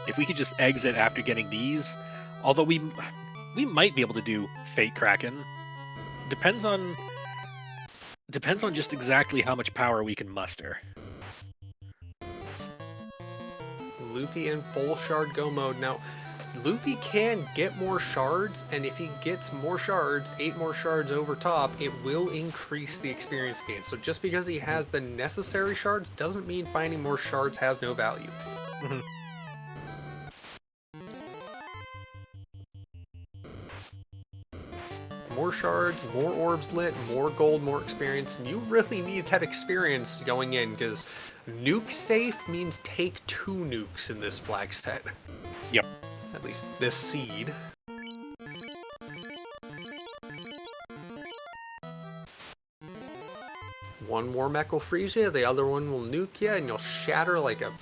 If we could just exit after getting these, although we might be able to do Fate Kraken. Depends on just exactly how much power we can muster. Luffy in full shard go mode. Now, Luffy can get more shards, and if he gets more shards, 8 more shards over top, it will increase the experience gain. So just because he has the necessary shards doesn't mean finding more shards has no value. More shards, more orbs lit, more gold, more experience, and you really need that experience going in, because nuke safe means take 2 nukes in this flag set. Yep. At least this seed. One more mech will freeze you, the other one will nuke you, and you'll shatter like a,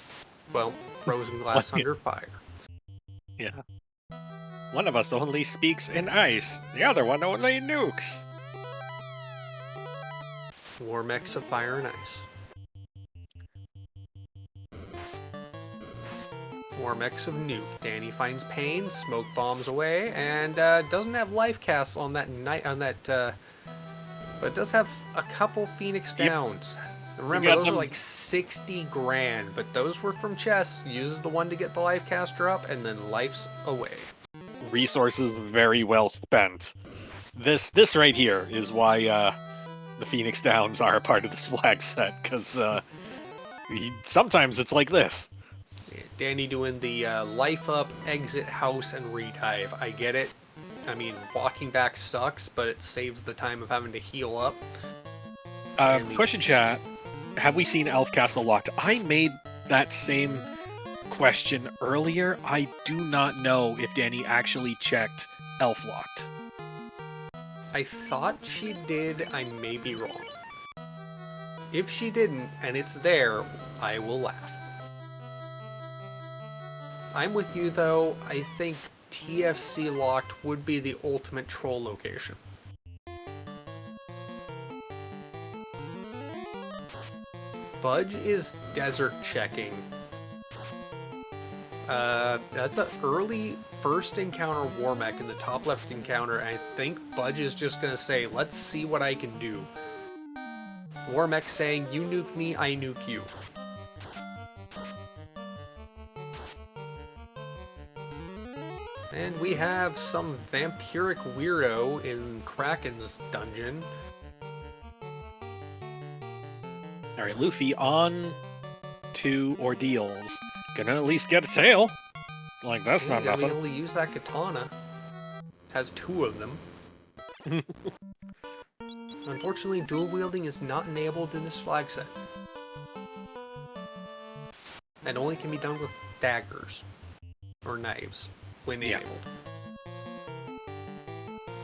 well, frozen glass under fire. Yeah. One of us only speaks in ice, the other one only nukes. War mechs of fire and ice. War mechs of nuke. Danny finds pain, smoke bombs away, and doesn't have life casts on that night but it does have a couple Phoenix Downs. Remember, those are like 60 grand, but those were from chess. Uses the one to get the life caster up, and then life's away. Resources very well spent. This right here is why the Phoenix Downs are a part of this flag set, because sometimes it's like this. Yeah, Danny doing the life up, exit house, and redive. I get it. I mean, walking back sucks, but it saves the time of having to heal up. Question chat, have we seen Elf Castle locked? I made that same question earlier. I do not know if Danny actually checked Elf locked. I thought she did. I may be wrong. If she didn't, and it's there, I will laugh. I'm with you, though. I think TFC locked would be the ultimate troll location. Budge is desert checking. That's an early first encounter Warmech in the top left encounter, and I think Budge is just gonna say, let's see what I can do. Warmech saying, you nuke me, I nuke you. And we have some vampiric weirdo in Kraken's dungeon. Alright, Luffy on to Ordeals. Gonna at least get a tail. Like, that's not Yeah, we nothing. only use that katana. Has 2 of them. Unfortunately, dual wielding is not enabled in this flag set. And only can be done with daggers. Or knives. When Yeah. enabled.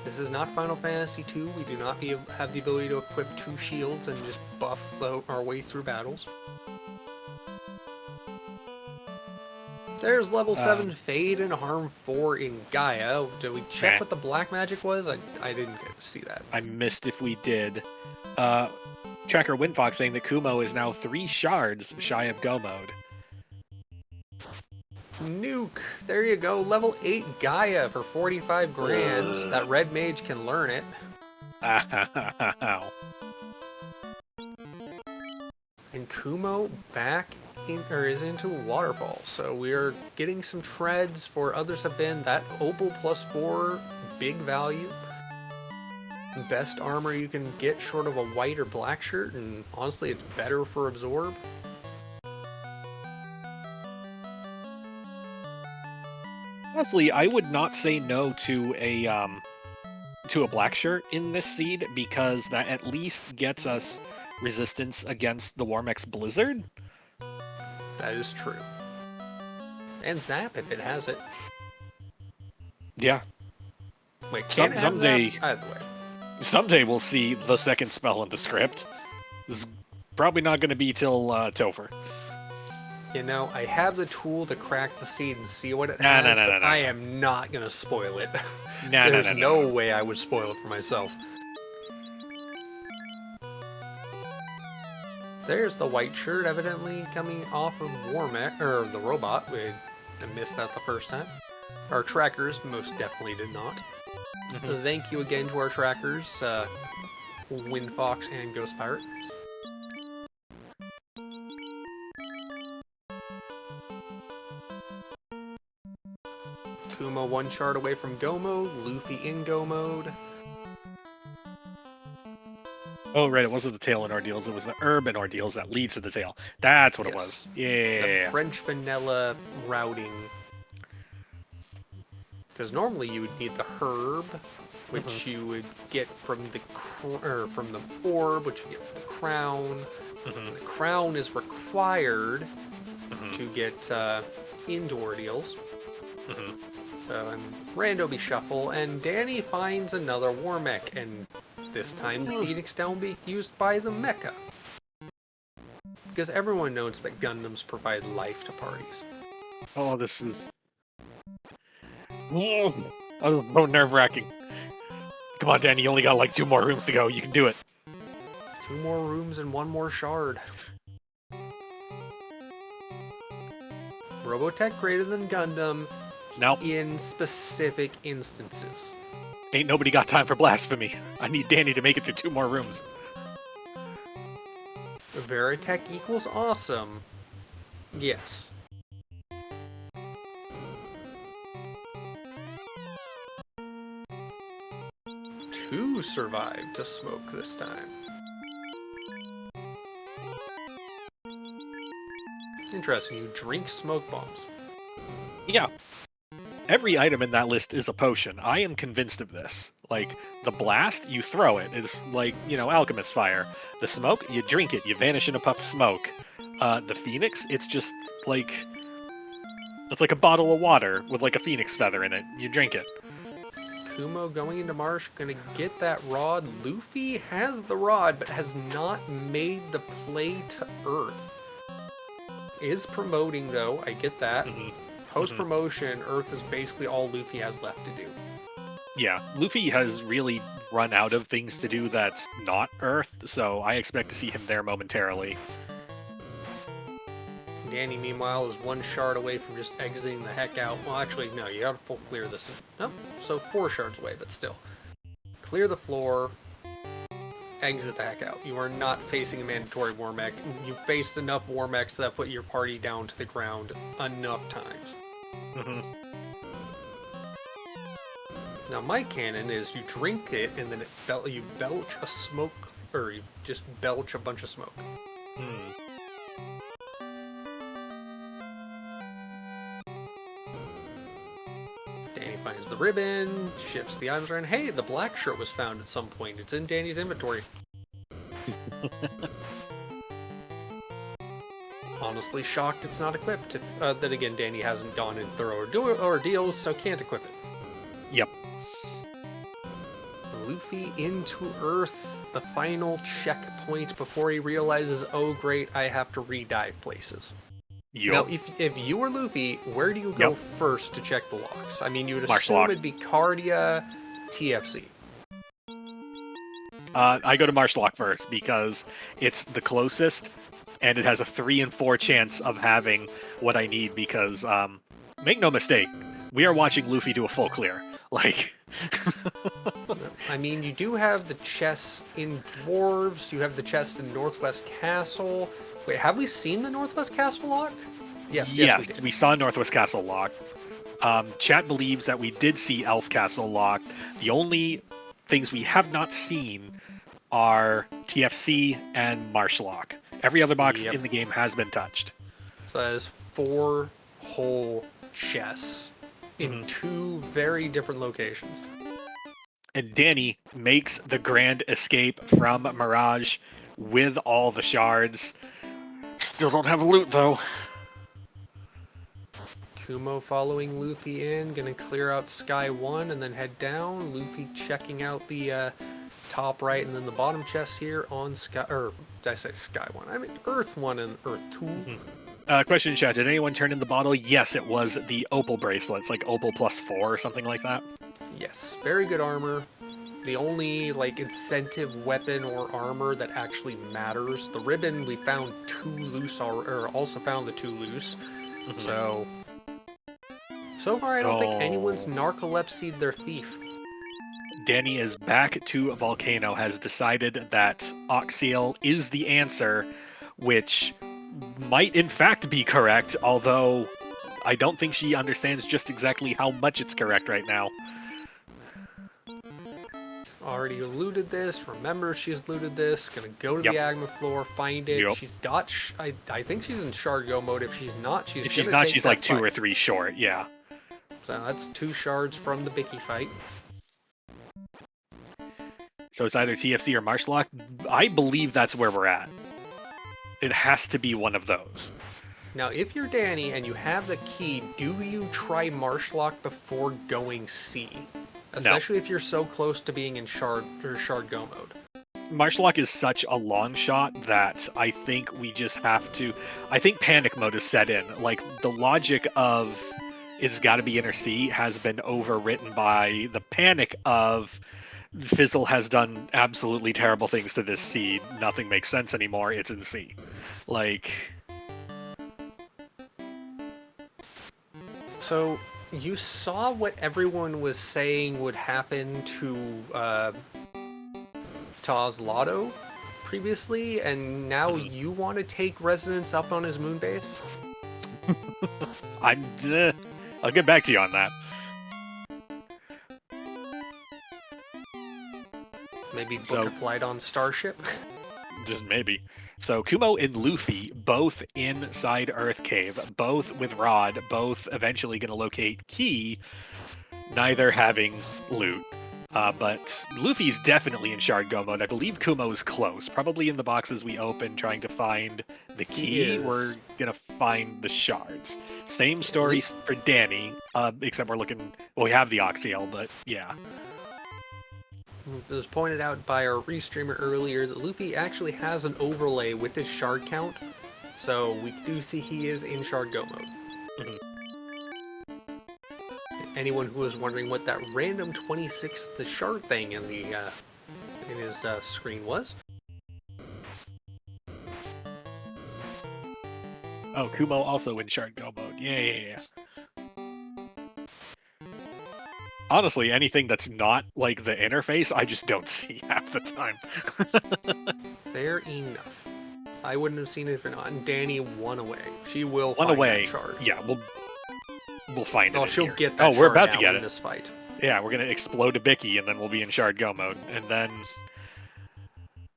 This is not Final Fantasy II. We do not have the ability to equip 2 shields and just buff our way through battles. There's level 7 Fade and Harm 4 in Gaia. Did we check what the black magic was? I didn't get to see that. I missed if we did. Tracker Windfox saying that Kumo is now 3 shards shy of Go mode. Nuke! There you go. Level 8 Gaia for 45 grand. That red mage can learn it. Ow. And Kumo back is into Waterfall. So we're getting some treads for others have been. That Opal +4, big value. Best armor you can get short of a white or black shirt, and honestly it's better for Absorb. Honestly, I would not say no to a black shirt in this seed, because that at least gets us resistance against the Warmech's Blizzard. That is true. And Zap if it has it. Yeah. Wait, can't it have someday, Zap? Either way. Someday we'll see the second spell in the script. This is probably not going to be till Topher. You know, I have the tool to crack the seed and see what it Nah, has, nah, but nah. I am not going to spoil it. Nah, There's no. no way I would spoil it for myself. There's the white shirt, evidently coming off of Warmech, or the robot. I missed that the first time. Our trackers most definitely did not. Thank you again to our trackers, Windfox and Ghost Pirate. Kumo 1 shard away from Go mode, Luffy in Go mode. Oh, right, it wasn't the tail in Ordeals, it was the herb in Ordeals that leads to the tail. That's what it was. Yeah. The French vanilla routing. Because normally you would need the herb, which you would get from the orb, which you get from the crown. The crown is required to get into Ordeals. So, and Randomizer shuffle, and Danny finds another Warmech, and this time the Phoenix Down will be used by the Mecha. Because everyone knows that Gundams provide life to parties. Oh, this is... Oh, nerve-wracking. Come on, Danny, you only got like 2 more rooms to go. You can do it. 2 more rooms and 1 more shard. Robotech greater than Gundam Nope. in specific instances. Ain't nobody got time for blasphemy. I need Danny to make it through 2 more rooms. Veritech equals awesome. Yes. Two survived to smoke this time. Interesting, you drink smoke bombs. Yeah. Every item in that list is a potion. I am convinced of this. Like, the blast, you throw it. It's like, alchemist fire. The smoke, you drink it. You vanish in a puff of smoke. The phoenix, it's just like... It's like a bottle of water with like a phoenix feather in it. You drink it. Kumo going into Marsh, gonna get that rod. Luffy has the rod, but has not made the play to Earth. Is promoting, though, I get that. Post-promotion, Earth is basically all Luffy has left to do. Yeah, Luffy has really run out of things to do that's not Earth, so I expect to see him there momentarily. Danny, meanwhile, is one shard away from just exiting the heck out. Well, actually, no, you gotta full clear this. Nope, so 4 shards away, but still. Clear the floor, exit the heck out. You are not facing a mandatory war mech. You've faced enough war mechs that put your party down to the ground enough times. Mm-hmm. Now, my canon is you drink it and then you belch a smoke, or you just belch a bunch of smoke. Hmm. Danny finds the ribbon, shifts the items around. Hey, the black shirt was found at some point. It's in Danny's inventory. Honestly shocked it's not equipped. Then again, Danny hasn't gone in thorough ordeals, so can't equip it. Yep. Luffy into Earth, the final checkpoint before he realizes, oh great, I have to re-dive places. Yep. Now, if you were Luffy, where do you go first to check the locks? I mean, you would assume it'd be Cardia, TFC. I go to Marshlock first because it's the closest, and it has a 3 in 4 chance of having what I need because, make no mistake, we are watching Luffy do a full clear. Like... I mean, you do have the chests in Dwarves, you have the chests in Northwest Castle. Wait, have we seen the Northwest Castle lock? Yes, we saw Northwest Castle lock. Chat believes that we did see Elf Castle locked. The only things we have not seen are TFC and Marshlock. Every other box in the game has been touched. So that is 4 whole chests in 2 very different locations. And Danny makes the grand escape from Mirage with all the shards. Still don't have loot, though. Kumo following Luffy in, gonna clear out Sky 1 and then head down. Luffy checking out the top right and then the bottom chest here on Sky... Or, did I say Sky 1? I mean Earth 1 and Earth 2. Question in chat, did anyone turn in the bottle? Yes, it was the Opal bracelets, like Opal +4 or something like that. Yes, very good armor. The only, like, incentive weapon or armor that actually matters. The ribbon, we found 2 loose, or also found the 2 loose. So far I don't think anyone's narcolepsied their thief. Danny is back to Volcano, has decided that Oxyl is the answer, which might in fact be correct, although I don't think she understands just exactly how much it's correct right now. Already looted this, remember she's looted this, gonna go to the Agma floor, find it. She's got, I think she's in Shard Go mode. If she's not, she's like 2 or 3 short, yeah. So that's 2 shards from the Bicky fight. So it's either TFC or Marshlock. I believe that's where we're at. It has to be one of those. Now, if you're Danny and you have the key, do you try Marshlock before going C? Especially if you're so close to being in Shard Go mode. Marshlock is such a long shot that I think we just have to... I think panic mode is set in. Like, the logic of it's got to be inner C has been overwritten by the panic of Fizzle has done absolutely terrible things to this seed. Nothing makes sense anymore. It's in C. Like... So, you saw what everyone was saying would happen to Taz Lotto previously, and now you want to take Resonance up on his moon base? I'll get back to you on that. Maybe book a flight on Starship? Just maybe. So Kumo and Luffy, both inside Earth Cave, both with Rod, both eventually going to locate Key, neither having loot. But Luffy's definitely in Shard Go mode. I believe Kumo is close. Probably in the boxes we opened trying to find the key. We're going to find the shards. Same story for Danny, except we're looking... Well, we have the Oxyl, but yeah. It was pointed out by our restreamer earlier that Luffy actually has an overlay with his shard count, so we do see he is in Shard Go mode. Anyone who was wondering what that random 26 the shard thing in the in his screen was. Oh, Kumo also in Shard Go mode. Yeah. Honestly, anything that's not like the interface, I just don't see half the time. Fair enough. I wouldn't have seen it if not. And Danny won away. She will One find away. that shard. Yeah, we'll find it. Well, in she'll here. get that Oh, shard we're about now to get in it. this fight. Yeah, we're gonna explode a Bicky, and then we'll be in Shard Go mode. And then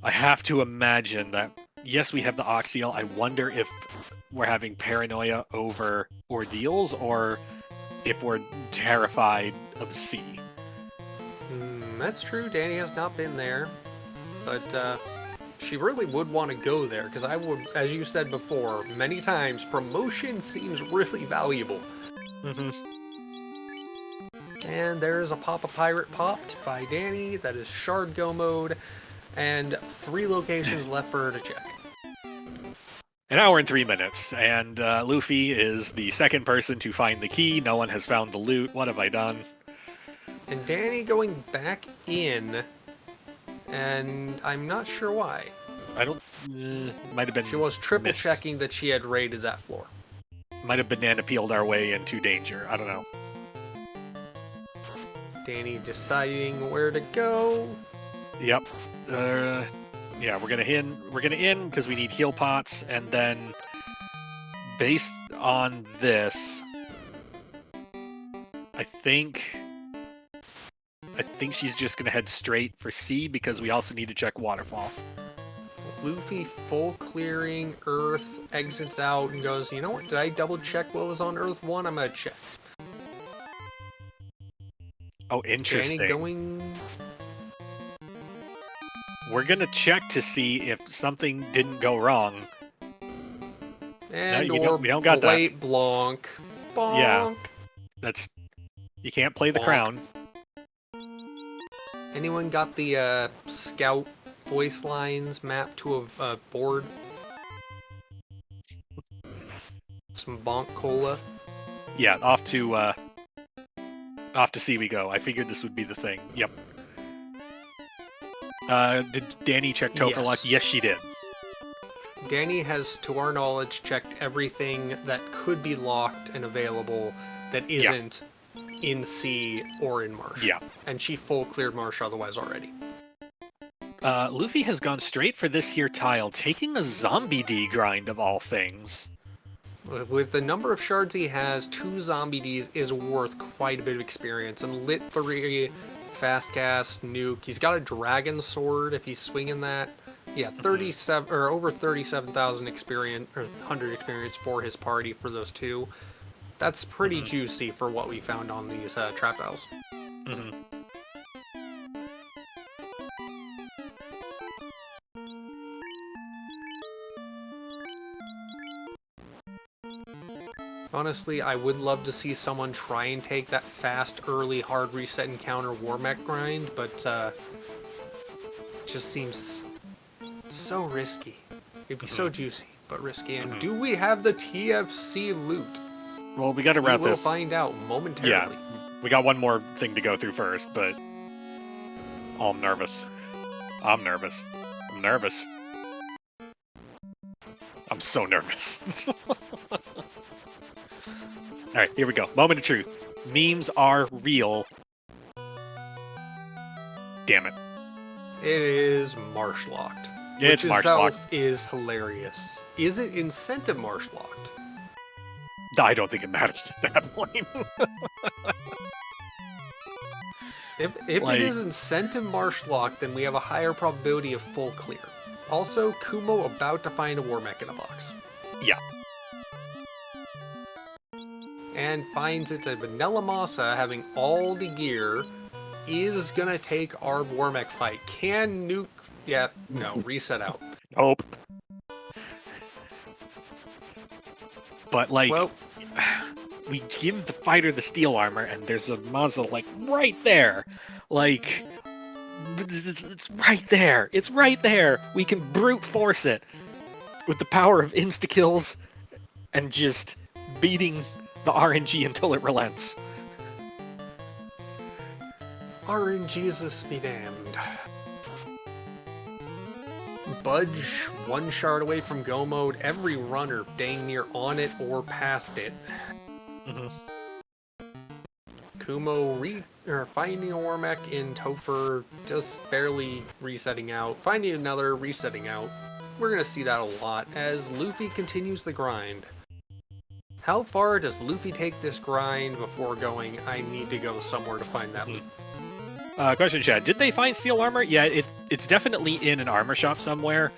I have to imagine that, yes, we have the Oxyl. I wonder if we're having paranoia over ordeals, or if we're terrified of C. That's true. Danny has not been there. But she really would want to go there, because I would, as you said before, many times, promotion seems really valuable. And there's a Papa Pirate popped by Danny. That is Shard Go mode. And 3 locations left for her to check. An hour and 3 minutes, and Luffy is the second person to find the key. No one has found the loot. What have I done? And Danny going back in, and I'm not sure why. I don't... might have been... She was triple checking that she had raided that floor. Might have banana peeled our way into danger. I don't know. Danny deciding where to go. Yep. Yeah, we're gonna in because we need heal pots, and then based on this, I think she's just gonna head straight for C because we also need to check waterfall. Luffy full clearing Earth, exits out and goes, you know what, did I double check what was on Earth 1? I'm gonna check. Oh, interesting. Danny going... We're gonna check to see if something didn't go wrong. And no, we don't got that. Blanc. Bonk. Yeah. That's... You can't play the Bonk. crown. Anyone got the scout voice lines mapped to a board? Some bonk cola. Yeah, off to C we go. I figured this would be the thing. Yep. Did Danny check Topher Lock? Yes, she did. Danny has, to our knowledge, checked everything that could be locked and available that isn't in C or in Marsh. Yeah. And she full cleared Marsh otherwise already. Luffy has gone straight for this here tile, taking a Zombie D grind of all things. With the number of shards he has, 2 Zombie Ds is worth quite a bit of experience. And Lit 3, Fast Cast, Nuke. He's got a Dragon Sword if he's swinging that. Yeah, 37 or over 37,000 experience or 100 experience for his party for those 2. That's pretty juicy for what we found on these trap tiles. Honestly, I would love to see someone try and take that fast, early, hard reset encounter Warmech grind, but it just seems so risky. It'd be so juicy, but risky. And do we have the TFC loot? Well, we gotta wrap this. We'll find out momentarily. Yeah, we got one more thing to go through first, but... Oh, I'm nervous. I'm nervous. I'm nervous. I'm so nervous. Alright, here we go. Moment of truth. Memes are real. Damn it. It is marsh locked. It's marsh locked. Which is hilarious. Is it incentive marsh locked? I don't think it matters at that point. If it is incentive marsh locked, then we have a higher probability of full clear. Also, Kumo about to find a Warmech in a box. Yeah. And finds it a Vanilla Massa having all the gear is gonna take our Warmech fight. Can Nuke... Yeah, no, reset out. Nope. But, like, well, we give the fighter the steel armor, and there's a muzzle, like, right there. Like, it's right there. It's right there. We can brute force it with the power of insta-kills and just beating the RNG until it relents. RNGesus be damned. Budge one shard away from go mode. Every runner dang near on it or past it. Kumo finding a Warmech in Topher, just barely resetting out. Finding another, resetting out. We're going to see that a lot as Luffy continues the grind. How far does Luffy take this grind before going, I need to go somewhere to find that loot? Question, Chad. Did they find steel armor? Yeah, it's definitely in an armor shop somewhere.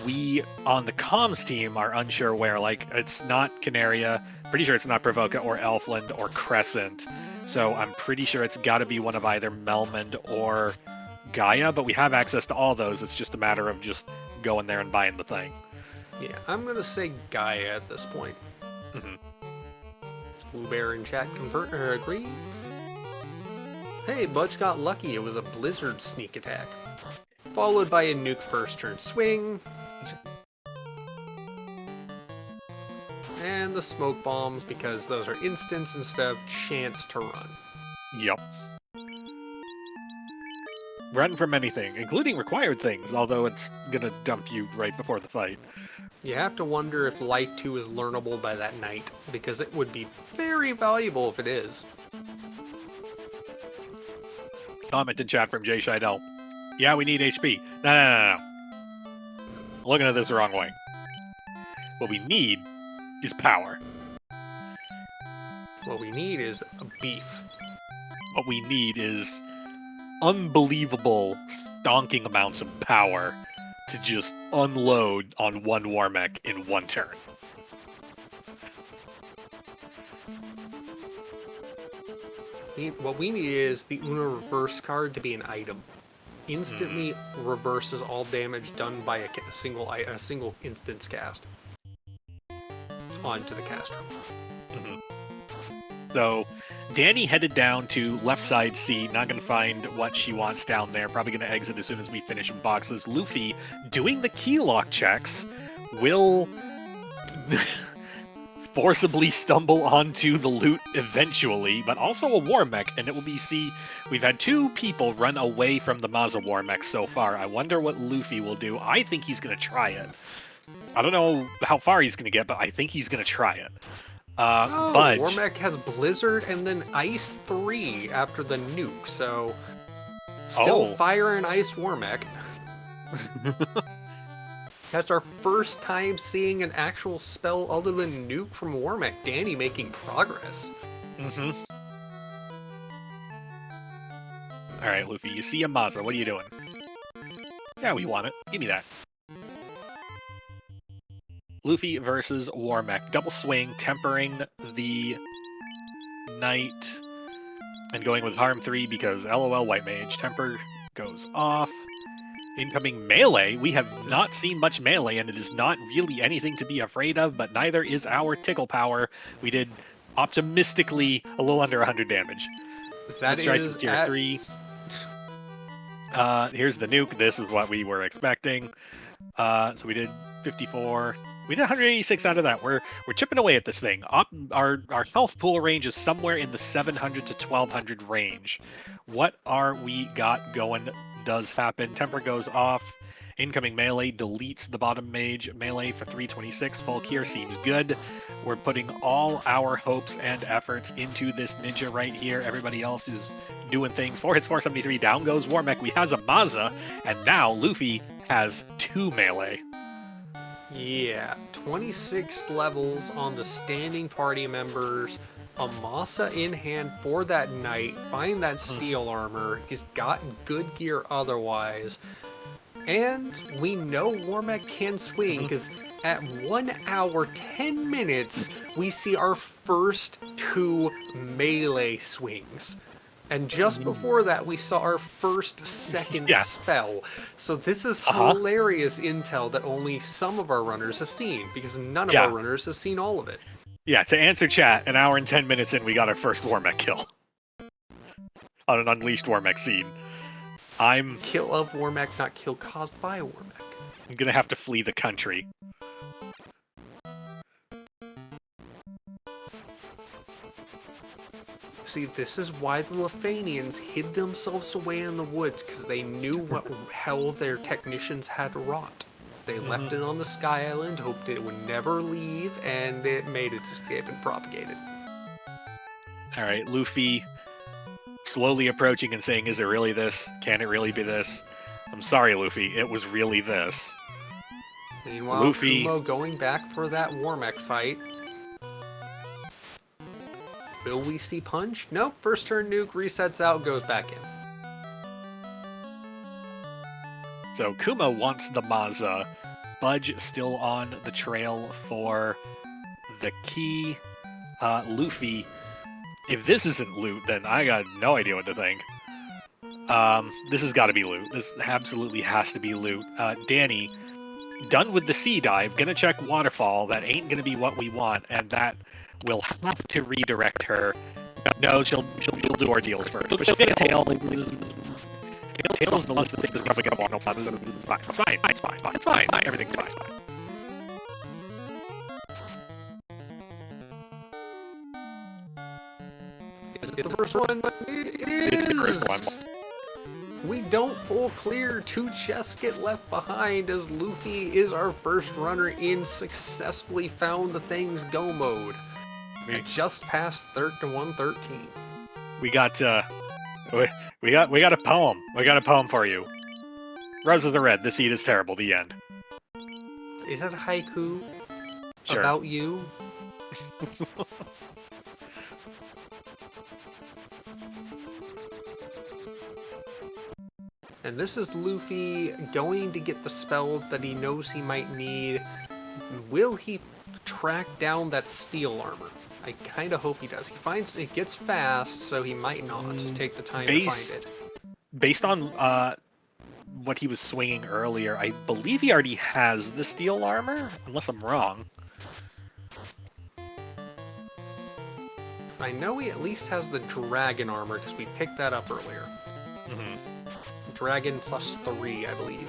We, on the comms team, are unsure where. Like, it's not Canaria. Pretty sure it's not Provoca or Elfland or Crescent. So I'm pretty sure it's got to be one of either Melmond or Gaia, but we have access to all those. It's just a matter of just going there and buying the thing. Yeah, I'm going to say Gaia at this point. Blue Bear in chat agree? Hey, Budge got lucky. It was a Blizzard sneak attack. Followed by a nuke first turn swing. And the smoke bombs, because those are instants instead of chance to run. Yup. Run from anything, including required things, although it's gonna dump you right before the fight. You have to wonder if Light 2 is learnable by that night, because it would be very valuable if it is. Comment in chat from Jay Scheidel. Yeah, we need HP. No. I'm looking at this the wrong way. What we need is power. What we need is a beef. What we need is unbelievable stonking amounts of power to just unload on one Warmech in one turn. What we need is the Una reverse card to be an item. Instantly reverses all damage done by a single instance cast onto the caster. So, Danny headed down to left side C, not going to find what she wants down there, probably going to exit as soon as we finish boxes. Luffy, doing the key lock checks, will forcibly stumble onto the loot eventually, but also a Warmech, and it will be we've had two people run away from the Maza Warmech so far. I wonder what Luffy will do. I think he's going to try it. I don't know how far he's going to get, but I think he's going to try it. Budge. Warmech has Blizzard and then Ice 3 after the nuke, so still Fire and Ice Warmech. That's our first time seeing an actual spell other than nuke from Warmech. Danny making progress. Alright, Luffy, you see a Maza, what are you doing? Yeah, we want it. Give me that. Luffy versus Warmech. Double swing, tempering the Knight, and going with Harm 3 because LOL White Mage. Temper goes off. Incoming melee. We have not seen much melee, and it is not really anything to be afraid of, but neither is our Tickle Power. We did, optimistically, a little under 100 damage. That is tier 3. Here's the nuke. This is what we were expecting. So we did 54. We did 186 out of that. We're chipping away at this thing. Our health pool range is somewhere in the 700 to 1200 range. What are we got going? Does happen. Temper goes off. Incoming melee deletes the bottom mage. Melee for 326. Bulk here seems good. We're putting all our hopes and efforts into this ninja right here. Everybody else is doing things. 4 hits, 473. Down goes Warmech. We has a Maza, and now Luffy has 2 melee. Yeah, 26 levels on the standing party members. A Masa in hand for that night. Find that steel armor. He's got good gear otherwise. And we know Warmech can swing because at 1 hour, 10 minutes, we see our first 2 melee swings. And just before that, we saw our first second spell. So this is hilarious intel that only some of our runners have seen, because none of our runners have seen all of it. Yeah, to answer chat, 1 hour and 10 minutes in, we got our first Warmech kill. On an Unleashed Warmech scene. Kill of Warmech, not kill caused by Warmech. I'm gonna have to flee the country. See, this is why the Lefanians hid themselves away in the woods, because they knew what hell their technicians had wrought. They left it on the Sky Island, hoped it would never leave, and it made its escape and propagated. Alright, Luffy slowly approaching and saying, is it really this? Can it really be this? I'm sorry, Luffy, it was really this. Meanwhile, Luffy... Kumo going back for that Warmech fight. Will we see Punch? Nope, first turn nuke, resets out, goes back in. So Kumo wants the Mazda. Budge still on the trail for the key. Luffy, if this isn't loot, then I got no idea what to think. This has got to be loot. This absolutely has to be loot. Danny, done with the sea dive, gonna check waterfall. That ain't gonna be what we want, and that will have to redirect her. No, she'll do ordeals first. She'll get a tail. Tail's the list of things that probably gonna want. It's fine. Everything's fine. Is it the first one? It's the first one. We don't full clear. 2 chests get left behind as Luffy is our first runner in successfully found the things go mode. We just passed 113. We got a poem. We got a poem for you. Rose of the Red. This heat is terrible. The end. Is that a haiku Sure. about you? And this is Luffy going to get the spells that he knows he might need. Will he track down that steel armor? I kind of hope he does. He finds it gets fast, so he might not take the time to find it. Based on what he was swinging earlier, I believe he already has the steel armor, unless I'm wrong. I know he at least has the dragon armor, because we picked that up earlier. Dragon +3, I believe.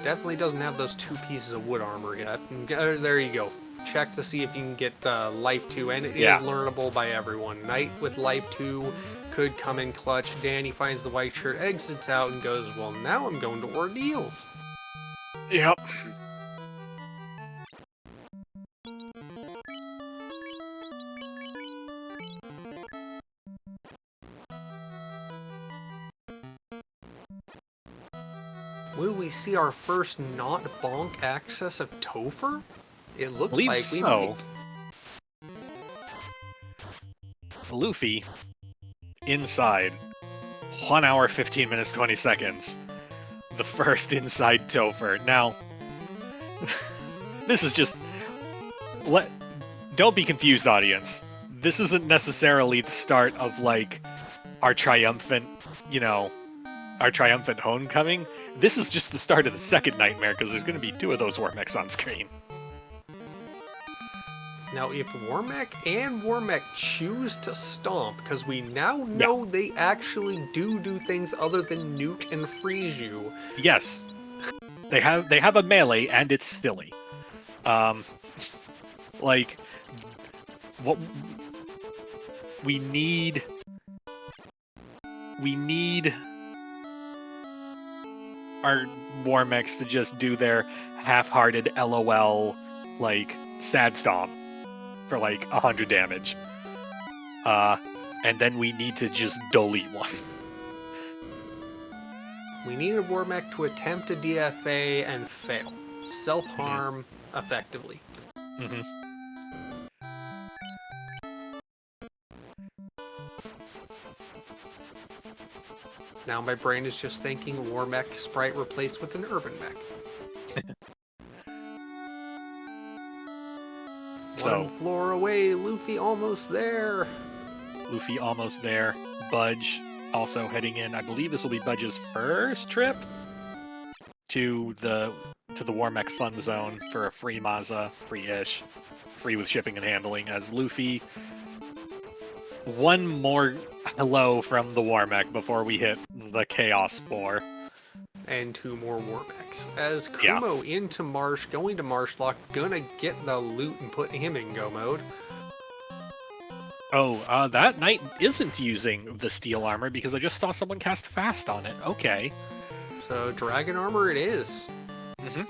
Definitely doesn't have those 2 pieces of wood armor yet. There you go. Check to see if you can get Life 2, and it is learnable by everyone. Knight with Life 2 could come in clutch. Danny finds the white shirt, exits out, and goes, well, now I'm going to ordeals. Yep. Will we see our first not bonk access of Topher? It looks Believe like we so. Luffy, inside, 1 hour, 15 minutes, 20 seconds. The first inside Topher. Now, this is just... Don't be confused, audience. This isn't necessarily the start of, like, our triumphant, our triumphant homecoming. This is just the start of the second nightmare, because there's going to be 2 of those Warmechs on screen. Now, if Warmech and Warmech choose to stomp, because we now know they actually do things other than nuke and freeze you. Yes. They have a melee, and it's silly. Like, what... We need our Warmechs to just do their half-hearted LOL, like, sad stomp for, like, 100 damage. And then we need to just delete one. We need a Warmech to attempt a DFA and fail. Self-harm effectively. Now my brain is just thinking Warmech sprite replaced with an urban mech. So, 1 floor away, Luffy almost there. Luffy almost there. Budge also heading in. I believe this will be Budge's first trip to the Warmech Fun Zone for a free Mazda, free-ish, free with shipping and handling. As Luffy, one more hello from the Warmech before we hit the Chaos Floor. and 2 more war mechs. As Yeah. Kumo into Marsh, going to Marshlock, gonna get the loot and put him in go mode. Oh, that knight isn't using the steel armor because I just saw someone cast fast on it. Okay. So Dragon Armor it is. Mm-hmm.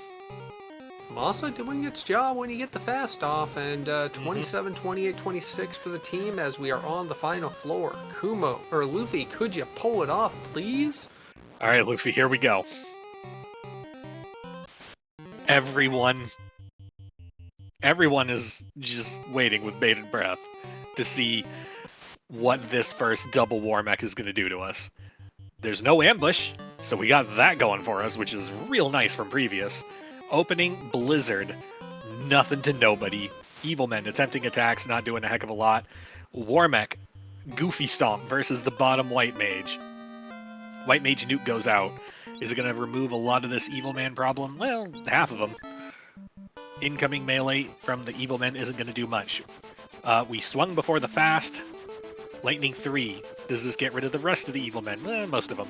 Masa doing its job when you get the fast off, and 27, 28, 26 for the team as we are on the final floor. Kumo, or Luffy, could you pull it off, please? All right, Luffy, here we go. Everyone is just waiting with bated breath to see what this first double war mech is going to do to us. There's no ambush, so we got that going for us, which is real nice from previous. Opening Blizzard, nothing to nobody. Evil Men attempting attacks, not doing a heck of a lot. War mech, Goofy Stomp versus the bottom White Mage. White Mage nuke goes out. Is it going to remove a lot of this Evil Man problem? Well, half of them. Incoming melee from the Evil Men isn't going to do much. We swung before the fast. Lightning 3. Does this get rid of the rest of the Evil Men? Most of them.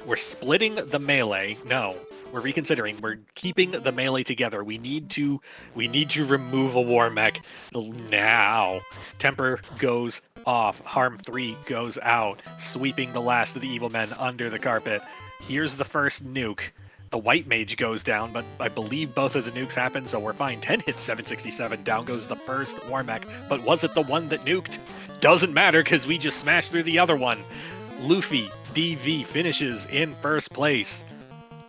We're splitting the melee. No, we're reconsidering. We're keeping the melee together. We need to remove a war mech now. Temper goes off. Harm 3 goes out, sweeping the last of the Evil Men under the carpet. Here's the first nuke. The White Mage goes down, but I believe both of the nukes happen, so we're fine. 10 hits, 767. Down goes the first war mech, but was it the one that nuked? Doesn't matter, because we just smashed through the other one. Luffy DV finishes in first place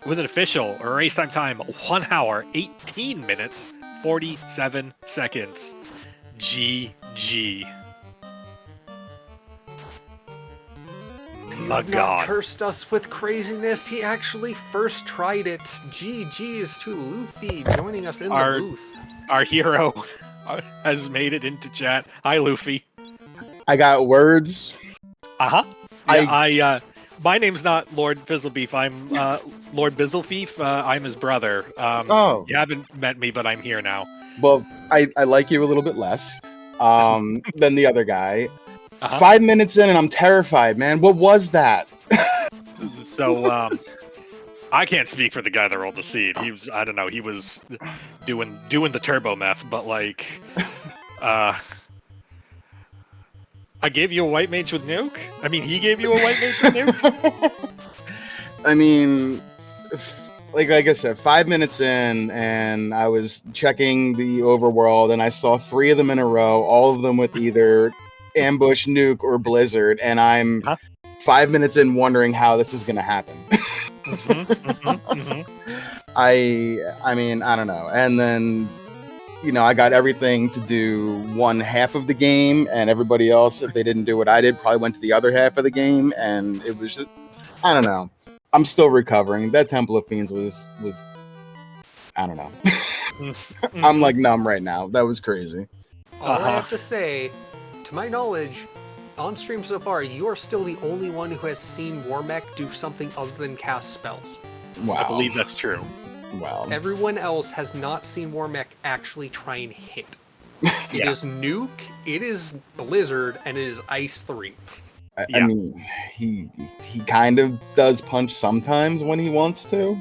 with an official race time 1 hour, 18 minutes, 47 seconds. GG. My Not God. cursed us with craziness. He actually first tried it. GG's to Luffy joining us in the booth. Our hero has made it into chat. Hi, Luffy. I got words. Uh-huh. Yeah, my name's not Lord Fizzlebeef. I'm Lord Bizzlebeef. I'm his brother. You haven't met me, but I'm here now. Well, I like you a little bit less than the other guy. Uh-huh. 5 minutes in and I'm terrified, man. What was that? So, I can't speak for the guy that rolled the seed. He was, I don't know, he was doing the turbo meth, but like, I gave you a white mage with nuke? I mean, he gave you a white mage with nuke? I mean, like I said, 5 minutes in, and I was checking the overworld, and I saw 3 of them in a row, all of them with either ambush, nuke, or blizzard, and I'm 5 minutes in wondering how this is going to happen. I mean, I don't know. And then, you know, I got everything to do one half of the game, and everybody else, if they didn't do what I did, probably went to the other half of the game, and it was just, I don't know. I'm still recovering. That Temple of Fiends was I don't know. I'm like numb right now. That was crazy. All I have to say, to my knowledge, on stream so far, you are still the only one who has seen Warmech do something other than cast spells. Wow. I believe that's true. Wow. Everyone else has not seen Warmech actually try and hit. It is nuke, it is blizzard, and it is ice 3. I mean, he kind of does punch sometimes when he wants to,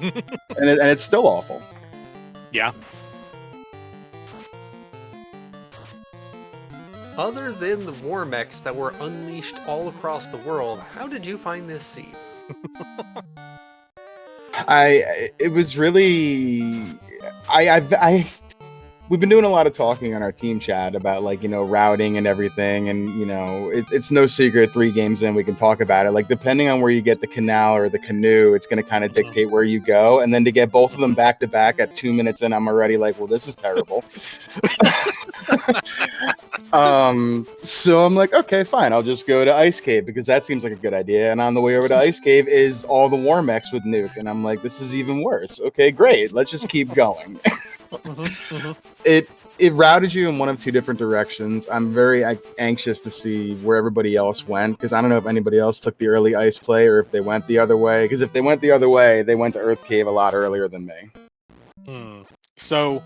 and it's still awful. Yeah. Other than the Warmechs that were unleashed all across the world, how did you find this seed? It was really, we've been doing a lot of talking on our team chat about, like, you know, routing and everything, and, you know, it's no secret 3 games in we can talk about it. Like, depending on where you get the canal or the canoe, it's going to kind of dictate where you go, and then to get both of them back to back at 2 minutes in, I'm already like, well, this is terrible. So I'm like, okay, fine, I'll just go to Ice Cave because that seems like a good idea. And on the way over to Ice Cave is all the Warmechs with nuke, and I'm like, this is even worse. Okay, great, let's just keep going. It routed you in one of 2 different directions. I'm very anxious to see where everybody else went, because I don't know if anybody else took the early ice play or if they went the other way. Because if they went the other way, they went to Earth Cave a lot earlier than me. So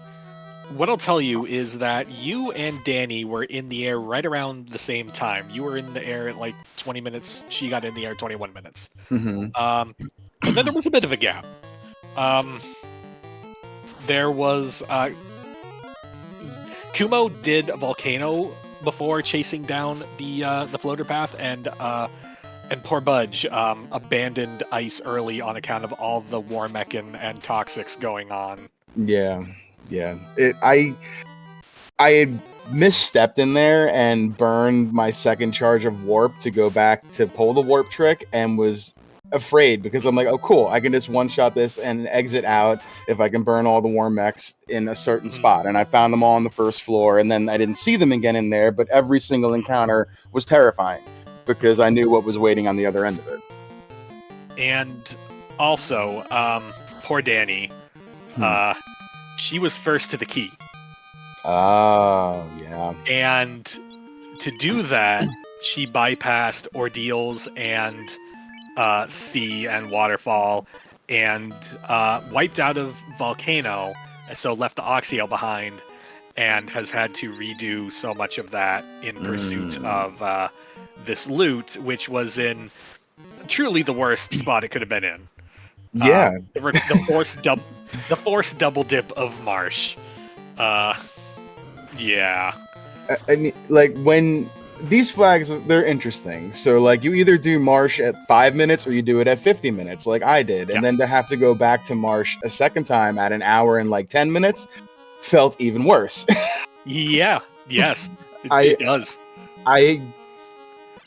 what I'll tell you is that you and Danny were in the air right around the same time. You were in the air at like 20 minutes. She got in the air 21 minutes. Hmm. And then there was a bit of a gap. There was Kumo did a volcano before chasing down the floater path, and poor Budge abandoned ice early on account of all the war mechan and toxics going on. Yeah. I had misstepped in there and burned my second charge of warp to go back to pull the warp trick, and was afraid because I'm like, oh cool, I can just one-shot this and exit out if I can burn all the war mechs in a certain spot. And I found them all on the first floor, and then I didn't see them again in there, but every single encounter was terrifying because I knew what was waiting on the other end of it. And also, poor Danny, she was first to the key. Oh, yeah. And to do that, she bypassed ordeals and sea and waterfall, and wiped out of volcano, so left the Oxio behind, and has had to redo so much of that in pursuit of this loot, which was in truly the worst spot it could have been in. Yeah. The forced double dip of Marsh. Yeah. I mean, like, when these flags, they're interesting. So, like, you either do Marsh at 5 minutes or you do it at 50 minutes, like I did. And then to have to go back to Marsh a second time at an hour and like 10 minutes felt even worse. Yeah. Yes. It does.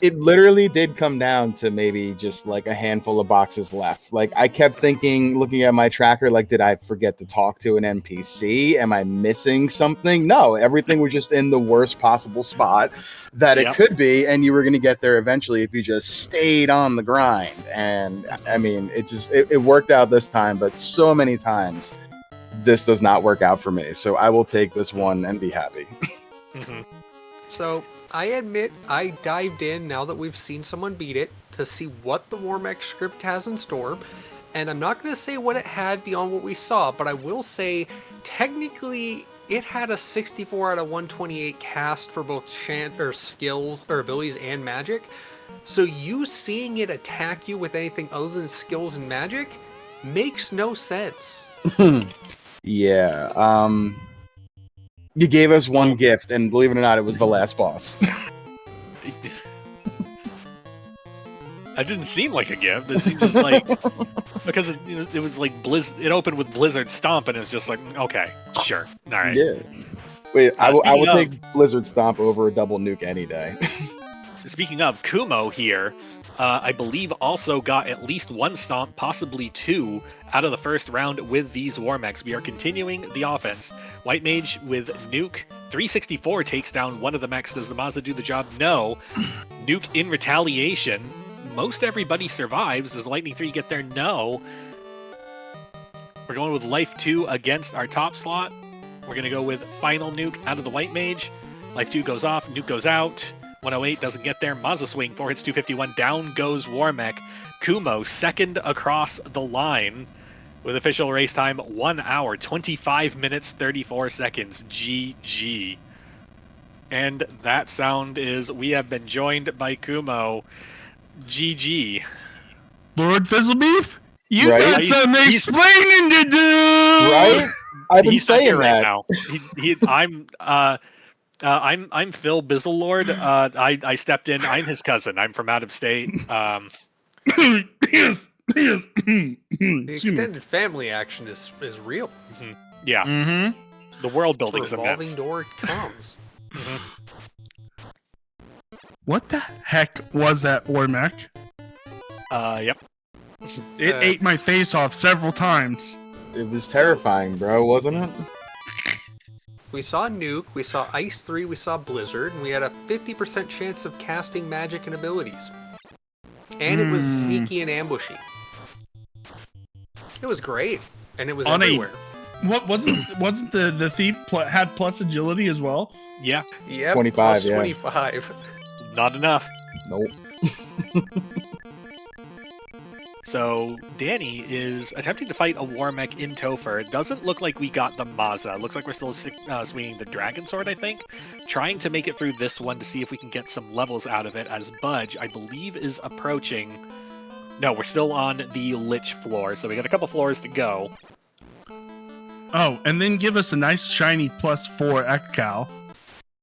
It literally did come down to maybe just like a handful of boxes left. Like, I kept thinking, looking at my tracker, like, did I forget to talk to an NPC? Am I missing something? No, everything was just in the worst possible spot that it could be, and you were going to get there eventually if you just stayed on the grind. And I mean, it worked out this time, but so many times this does not work out for me. So I will take this one and be happy. So I admit I dived in now that we've seen someone beat it to see what the Warmech script has in store. And I'm not going to say what it had beyond what we saw, but I will say technically it had a 64 out of 128 cast for both skills or abilities and magic. So you seeing it attack you with anything other than skills and magic makes no sense. Yeah. You gave us one gift, and believe it or not, it was the last boss. That didn't seem like a gift. It seemed just like because it was like It opened with Blizzard Stomp, and it was just like, okay, sure, all right. Yeah. Wait, I will take Blizzard Stomp over a double nuke any day. Speaking of, Kumo here, I believe also got at least one stomp, possibly two, out of the first round with these war mechs. We are continuing the offense. White Mage with Nuke. 364 takes down one of the mechs. Does the Mazda do the job? No. Nuke in retaliation. Most everybody survives. Does Lightning 3 get there? No. We're going with Life 2 against our top slot. We're going to go with Final Nuke out of the White Mage. Life 2 goes off. Nuke goes out. 108 doesn't get there. Mazda swing. 4 hits, 251. Down goes Warmech. Kumo second across the line with official race time 1 hour, 25 minutes, 34 seconds. GG. And that sound is we have been joined by Kumo. GG. Lord Fizzlebeef, you Right? got some explaining to do. Right? I've been He's not saying here right that. now. I'm Phil Bizzlelord. I stepped in. I'm his cousin. I'm from out of state. Yes. The extended family action is real. Yeah. Mm-hmm. The world building's The revolving immense. door comes. What the heck was that Warmech? Yep. It ate my face off several times. It was terrifying, bro, wasn't it? We saw Nuke, we saw Ice 3, we saw Blizzard, and we had a 50% chance of casting magic and abilities. And it was sneaky and ambushy. It was great, and it was everywhere. What wasn't the thief had plus agility as well? Yeah. Yep, 25, plus yeah. 25. Not enough. Nope. So Danny is attempting to fight a war mech in Topher. It doesn't look like we got the Mazda. It looks like we're still swinging the Dragon Sword, I think. Trying to make it through this one to see if we can get some levels out of it, as Budge, I believe, is approaching. No, we're still on the Lich floor, so we got a couple floors to go. Oh, and then give us a nice shiny +4 Ekcal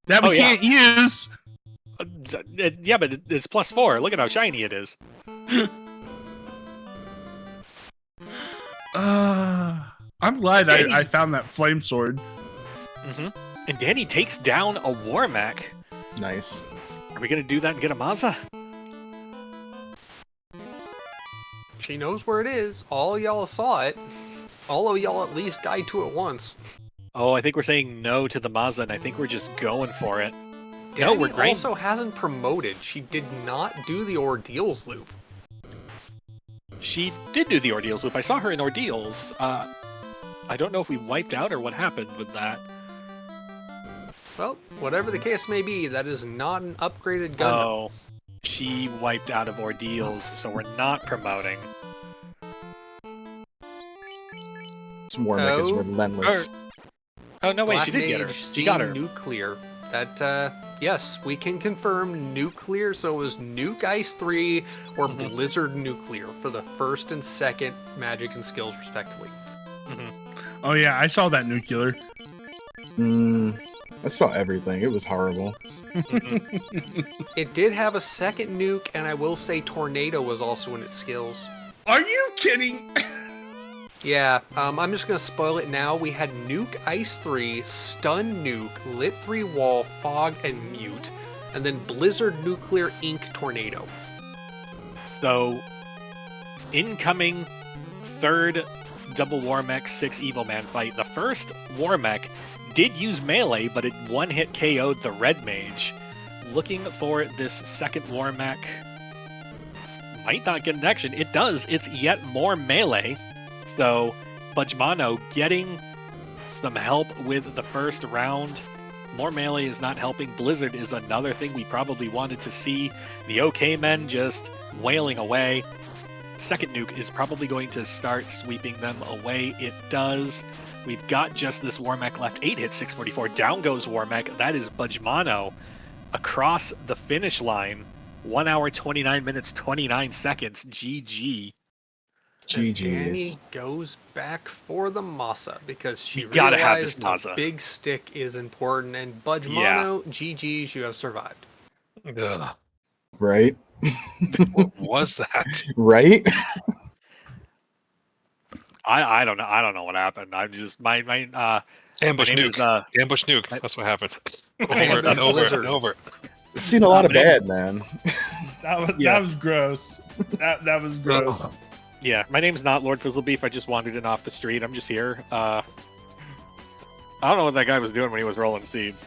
that we yeah. can't use. Yeah, but it's +4. Look at how shiny it is. I'm glad I found that flame sword. And Danny takes down a war mech. Nice. Are we gonna do that and get a Mazda? She knows where it is. All y'all saw it. All of y'all at least died to it once. Oh, I think we're saying no to the Mazda, and I think we're just going for it. Danny No, we're great. also hasn't promoted. She did not do the Ordeals loop. She did do the Ordeals loop. I saw her in Ordeals. I don't know if we wiped out or what happened with that. Well, whatever the case may be, that is not an upgraded gun. Oh, she wiped out of Ordeals, so we're not promoting. This war mech is relentless. Oh, no, wait, Black she did get her. Mage She got her. Nuclear. That, yes, we can confirm nuclear, so it was Nuke Ice 3 or Blizzard Nuclear for the first and second magic and skills, respectively. Oh yeah, I saw that nuclear. I saw everything. It was horrible. It did have a second nuke, and I will say Tornado was also in its skills. Are you kidding? Yeah, I'm just gonna spoil it now. We had Nuke Ice 3, Stun Nuke, Lit 3 Wall, Fog, and Mute, and then Blizzard Nuclear Ink Tornado. So, incoming third double War Mech 6 Evil Man fight. The first War Mech did use melee, but it one-hit KO'd the Red Mage. Looking for this second War Mech. Might not get an action. It does. It's yet more melee. So, Budgemano getting some help with the first round. More melee is not helping. Blizzard is another thing we probably wanted to see. The OK Men just wailing away. Second nuke is probably going to start sweeping them away. It does. We've got just this War Mech left. 8 hits, 644. Down goes War Mech. That is Budgemano across the finish line. 1 hour, 29 minutes, 29 seconds. GG. Danny GG's. goes back for the Masa because she gotta have this realized the Masa. big stick is important, and Budgemano, GG's, you have survived. Ugh. Right? What was that? Right? I don't know. I don't know what happened. I'm just my Ambush name nuke. is, Ambush nuke. That's what happened. name Over is and over Blizzard. and over. I've seen a lot of bad, man. That was gross. That was gross. Yeah, my name's not Lord Fizzlebeef. I just wandered in off the street. I'm just here. I don't know what that guy was doing when he was rolling seeds.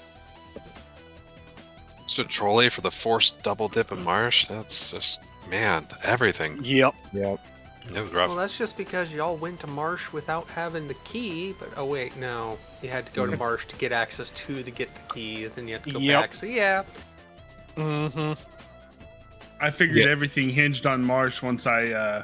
Stood trolley for the forced double dip in Marsh. That's just, man, everything. Yep. Yep. It was rough. Well, that's just because y'all went to Marsh without having the key, but oh wait, no. You had to go to Marsh to get access to get the key, then you had to go Yep. back, so yeah. I figured Yeah. everything hinged on Marsh once I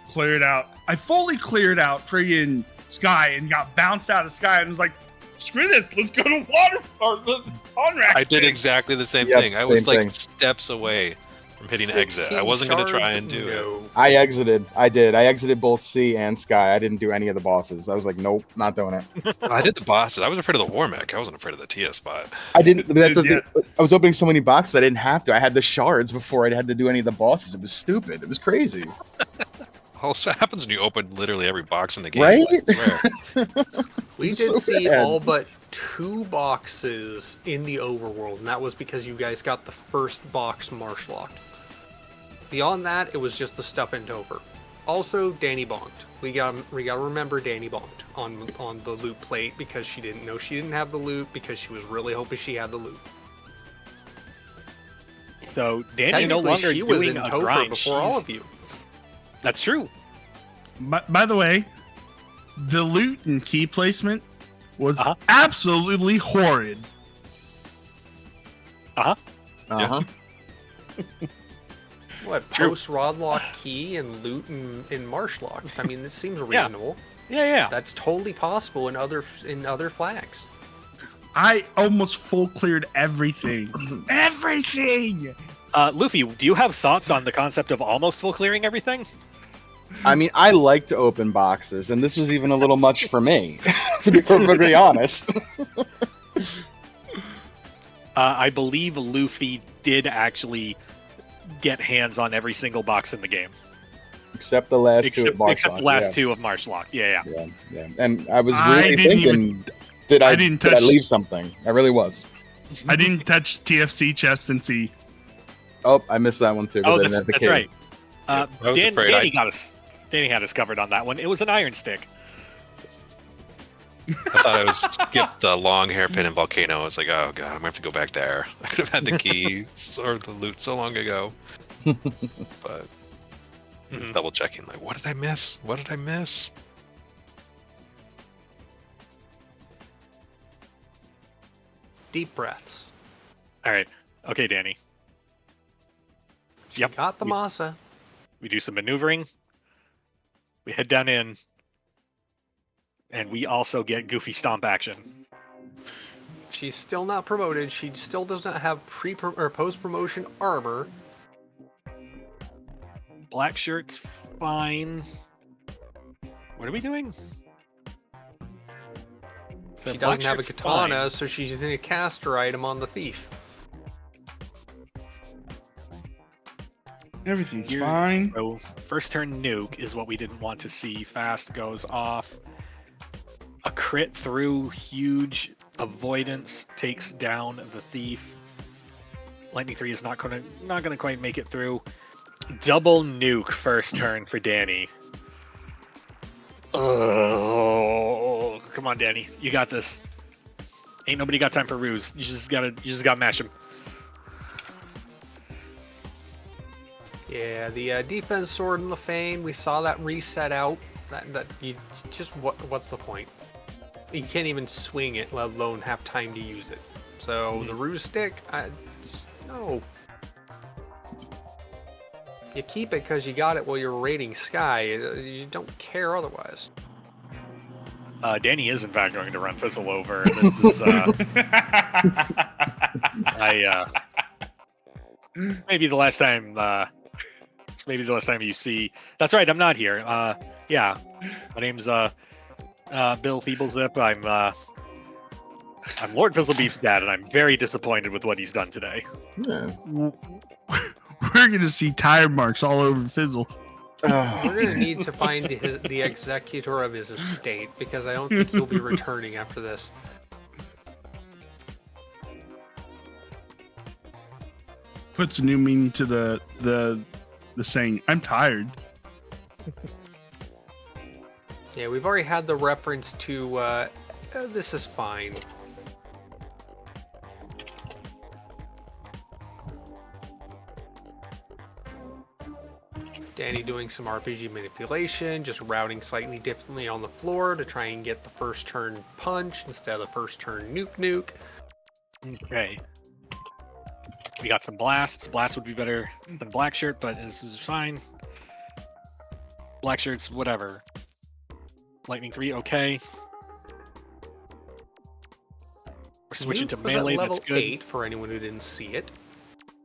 cleared out. I fully cleared out friggin' Sky and got bounced out of Sky and was like, screw this, let's go to water or the on-rack. I did thing. exactly the same Yep, thing. I was same like thing. steps away from hitting exit. 16 I wasn't going to try shards? and do it. No. I exited. I did. I exited both Sea and Sky. I didn't do any of the bosses. I was like, nope, not doing it. I did the bosses. I was afraid of the War Mech. I wasn't afraid of the TS spot. I didn't. That's the Yeah. thing. I was opening so many boxes. I didn't have to. I had the shards before I had to do any of the bosses. It was stupid. It was crazy. Also, what happens when you open literally every box in the game? Right? I swear. We It's did so see bad. all but 2 boxes in the overworld, and that was because you guys got the first box marsh locked. Beyond that, it was just the stuff in Dover. Also, Danny bonked. We gotta remember Danny bonked on the loot plate because she didn't know she didn't have the loot because she was really hoping she had the loot. So Danny no Technically, longer she was doing in a Topher grind. before all She's- of you. That's true. By the way, the loot and key placement was Uh-huh. absolutely horrid. Uh huh. What, True. post Rodlock key and loot in Marshlock. I mean, this seems reasonable. Yeah. That's totally possible in other flags. I almost full cleared everything. Everything! Luffy, do you have thoughts on the concept of almost full clearing everything? I mean, I like to open boxes, and this was even a little much for me, to be perfectly honest. I believe Luffy did actually get hands on every single box in the game. Except the last two of Marshlock. Except the last two of Marshlock. Yeah. And I was I really didn't thinking, did I touch- leave something? I really was. I didn't touch TFC chest and see. Oh, I missed that one too. Oh, but then at the that's cave. right. I was afraid Danny got us. Danny had us covered on that one. It was an iron stick. I thought I was skipped the long hairpin and volcano. I was like, oh god, I'm gonna have to go back there. I could have had the key or the loot so long ago. But double checking, like, what did I miss? What did I miss? Deep breaths. All right. Okay, Danny. Yep. Got the Masa. We do some maneuvering. We head down in. And we also get Goofy Stomp action. She's still not promoted. She still does not have or post-promotion armor. Black shirt's fine. What are we doing? So She black doesn't have a shirt's katana, fine. so she's using a caster item on the thief. Everything's Here- fine. So first turn nuke is what we didn't want to see. Fast goes off. A crit through, huge avoidance takes down the thief. Lightning 3 is not gonna quite make it through. Double nuke first turn for Danny. Oh, come on, Danny, you got this. Ain't nobody got time for ruse. You just gotta mash him. Yeah, the defense sword in the Fane, we saw that reset out. That you just what's the point? You can't even swing it, let alone have time to use it. So the ruse stick, no. You keep it because you got it while you're raiding Sky. You don't care otherwise. Danny is in fact going to run Fizzle over. This is maybe the last time. It's maybe the last time you see. That's right. I'm not here. Yeah, my name's Bill Feeblezip. I'm Lord Fizzlebeef's dad, and I'm very disappointed with what he's done today. Yeah. We're gonna see tire marks all over Fizzle. We're gonna need to find the executor of his estate because I don't think he'll be returning after this. Puts a new meaning to the saying. I'm tired. Yeah, we've already had the reference to this is fine. Danny doing some RPG manipulation, just routing slightly differently on the floor to try and get the first turn punch instead of the first turn nuke. Okay. We got some blasts. Blast would be better than black shirt, but this is fine. Black shirts, whatever. Lightning 3, okay. We're switching to Nuke was at melee, level that's good. 8 for anyone who didn't see it.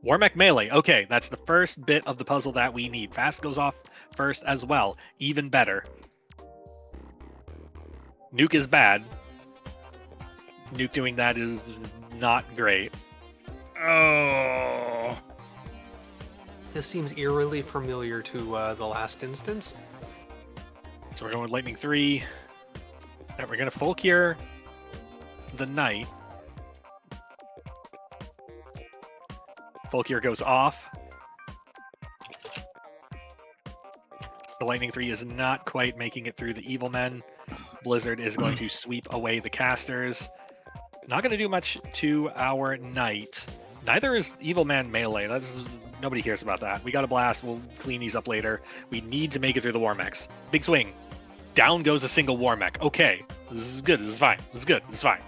Warmech melee, okay, that's the first bit of the puzzle that we need. Fast goes off first as well, even better. Nuke is bad. Nuke doing that is not great. Oh. This seems eerily familiar to the last instance. So we're going with Lightning 3. And we're going to full cure the Knight. Full cure goes off. The Lightning 3 is not quite making it through the Evil Men. Blizzard is going to sweep away the casters. Not going to do much to our Knight. Neither is Evil Man melee. Nobody cares about that. We got a blast. We'll clean these up later. We need to make it through the Warmechs. Big swing. Down goes a single Warmech. Okay. This is good. This is fine. This is good. This is fine.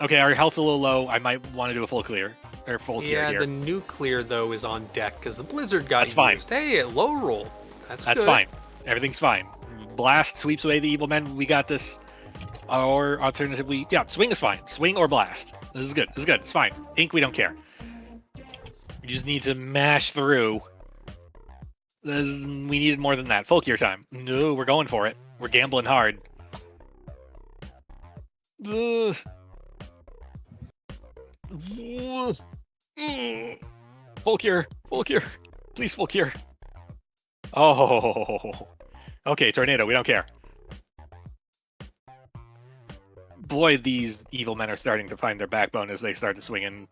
Okay, our health's a little low. I might want to do a full clear. or full cure Yeah, here. the nuclear though is on deck because the blizzard got That's fine. used. Hey, at low roll. That's good. fine. Everything's fine. Blast sweeps away the evil men. We got this. Or alternatively, yeah, swing is fine. Swing or blast. This is good. This is good. It's fine. Ink, we don't care. We just need to mash through. We needed more than that. Full cure time. No, we're going for it. We're gambling hard. Ugh. Full cure. Full cure. Please, full cure. Oh. Okay, tornado. We don't care. Boy, these evil men are starting to find their backbone as they start swinging.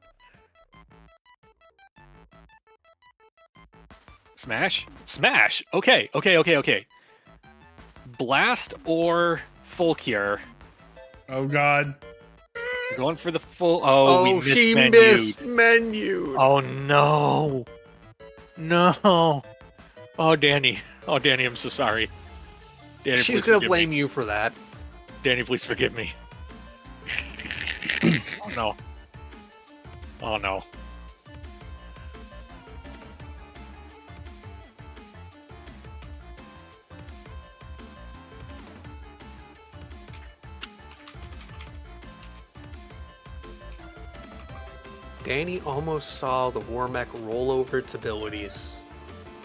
Smash? Smash! Okay. Blast or full cure? Oh god. We're going for the full... Oh, we she mismenued. mismenued. Oh, no. No. Oh, Danny. Oh, Danny, I'm so sorry. Danny, She's please gonna forgive blame me. you for that. Danny, please forgive me. Oh, no. Oh, no. Danny almost saw the Warmech roll over its abilities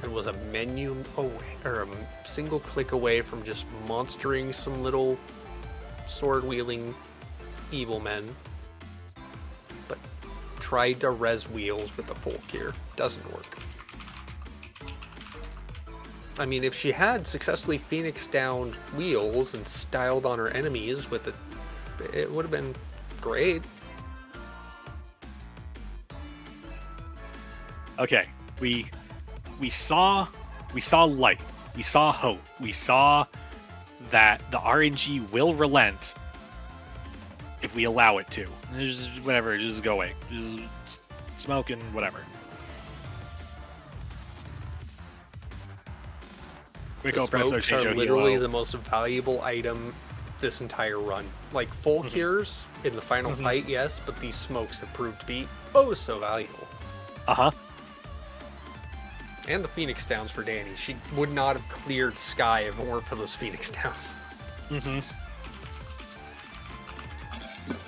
and was a menu away, or a single click away from just monstering some little sword-wielding evil men. But tried to res wheels with the full gear. Doesn't work. I mean, if she had successfully Phoenix downed wheels and styled on her enemies with it, it would have been great. Okay, we saw light. We saw hope. We saw that the RNG will relent if we allow it to. Just whatever, just go away. Just smoke and whatever. Quick The presso smokes are change literally the most valuable item this entire run. Like full Mhm. cures in the final Mhm. fight, yes, but these smokes have proved to be oh so valuable. Uh-huh. And the Phoenix Downs for Danny. She would not have cleared Sky if it weren't for those Phoenix Downs. Mm-hmm.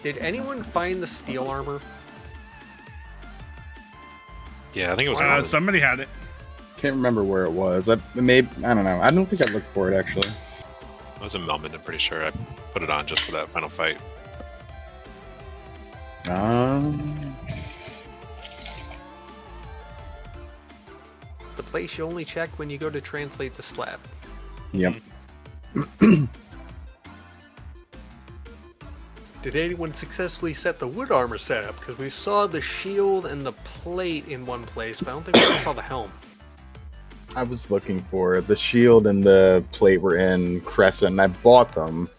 Did anyone find the steel armor? Yeah, I think it was. Somebody had it. Can't remember where it was. I don't know. I don't think I looked for it actually. It was a Melman, I'm pretty sure. I put it on just for that final fight. The place you only check when you go to translate the slab. Yep. Did anyone successfully set the wood armor setup? Because we saw the shield and the plate in one place, but I don't think we saw the helm. I was looking for it. The shield and the plate were in Crescent, and I bought them.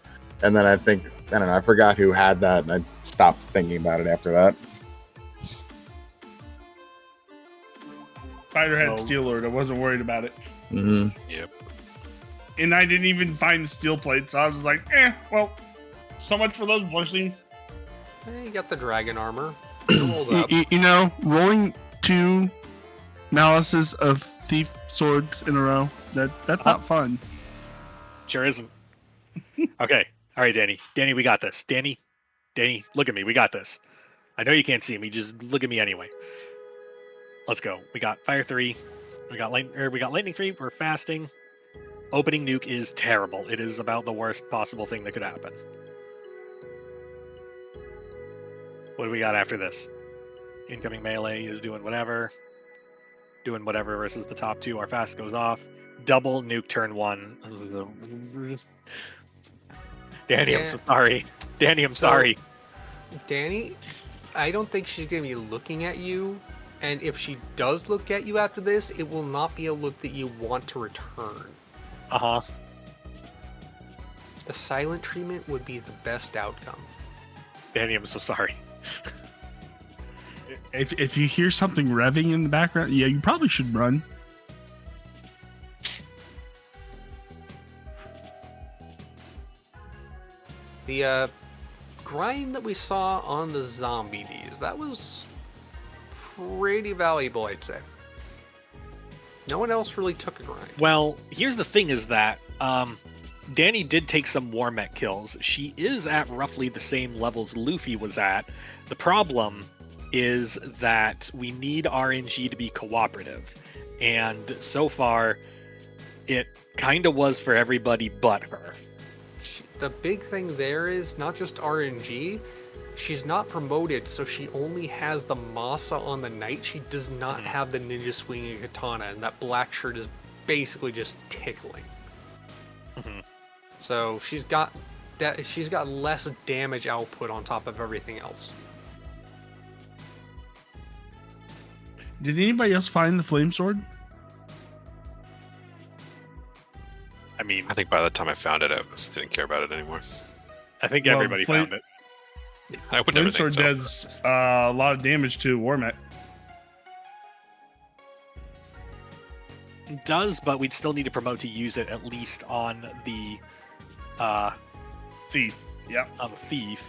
And then I don't know, I forgot who had that, and I stopped thinking about it after that. Spider had Oh. Steel Lord. I wasn't worried about it. Hmm. Yep. And I didn't even find the steel plate, so I was like, well, so much for those blessings. You got the dragon armor. Rolled up. You know, rolling 2 malices of thief swords in a row, that's not fun. Sure isn't. Okay. All right, Danny. Danny, we got this. Danny, look at me. We got this. I know you can't see me. Just look at me anyway. Let's go. We got fire 3. We got lightning 3. We're fasting. Opening nuke is terrible. It is about the worst possible thing that could happen. What do we got after this? Incoming melee is doing whatever. Doing whatever versus the top 2. Our fast goes off. Double nuke turn 1. Danny, Yeah. I'm so sorry. Danny, I'm So- sorry. Danny, I don't think she's going to be looking at you. And if she does look at you after this, it will not be a look that you want to return. Uh-huh. The silent treatment would be the best outcome. Danny, I'm so sorry. If you hear something revving in the background, yeah, you probably should run. The grind that we saw on the zombie Ds, that was pretty valuable, I'd say. No one else really took a grind. Well, here's the thing is that Danny did take some War Mech kills. She is at roughly the same levels Luffy was at. The problem is that we need RNG to be cooperative. And so far, it kind of was for everybody but her. The big thing there is not just RNG. She's not promoted, so she only has the Masa on the Knight. She does not have the Ninja Swinging Katana, and that black shirt is basically just tickling. So she's got less damage output on top of everything else. Did anybody else find the flame sword? I mean, I think by the time I found it, I didn't care about it anymore. I think Well, everybody found it. I would never Flame think sword so. does a lot of damage to War Mech. It does, but we'd still need to promote to use it at least on the Thief. Yep. thief.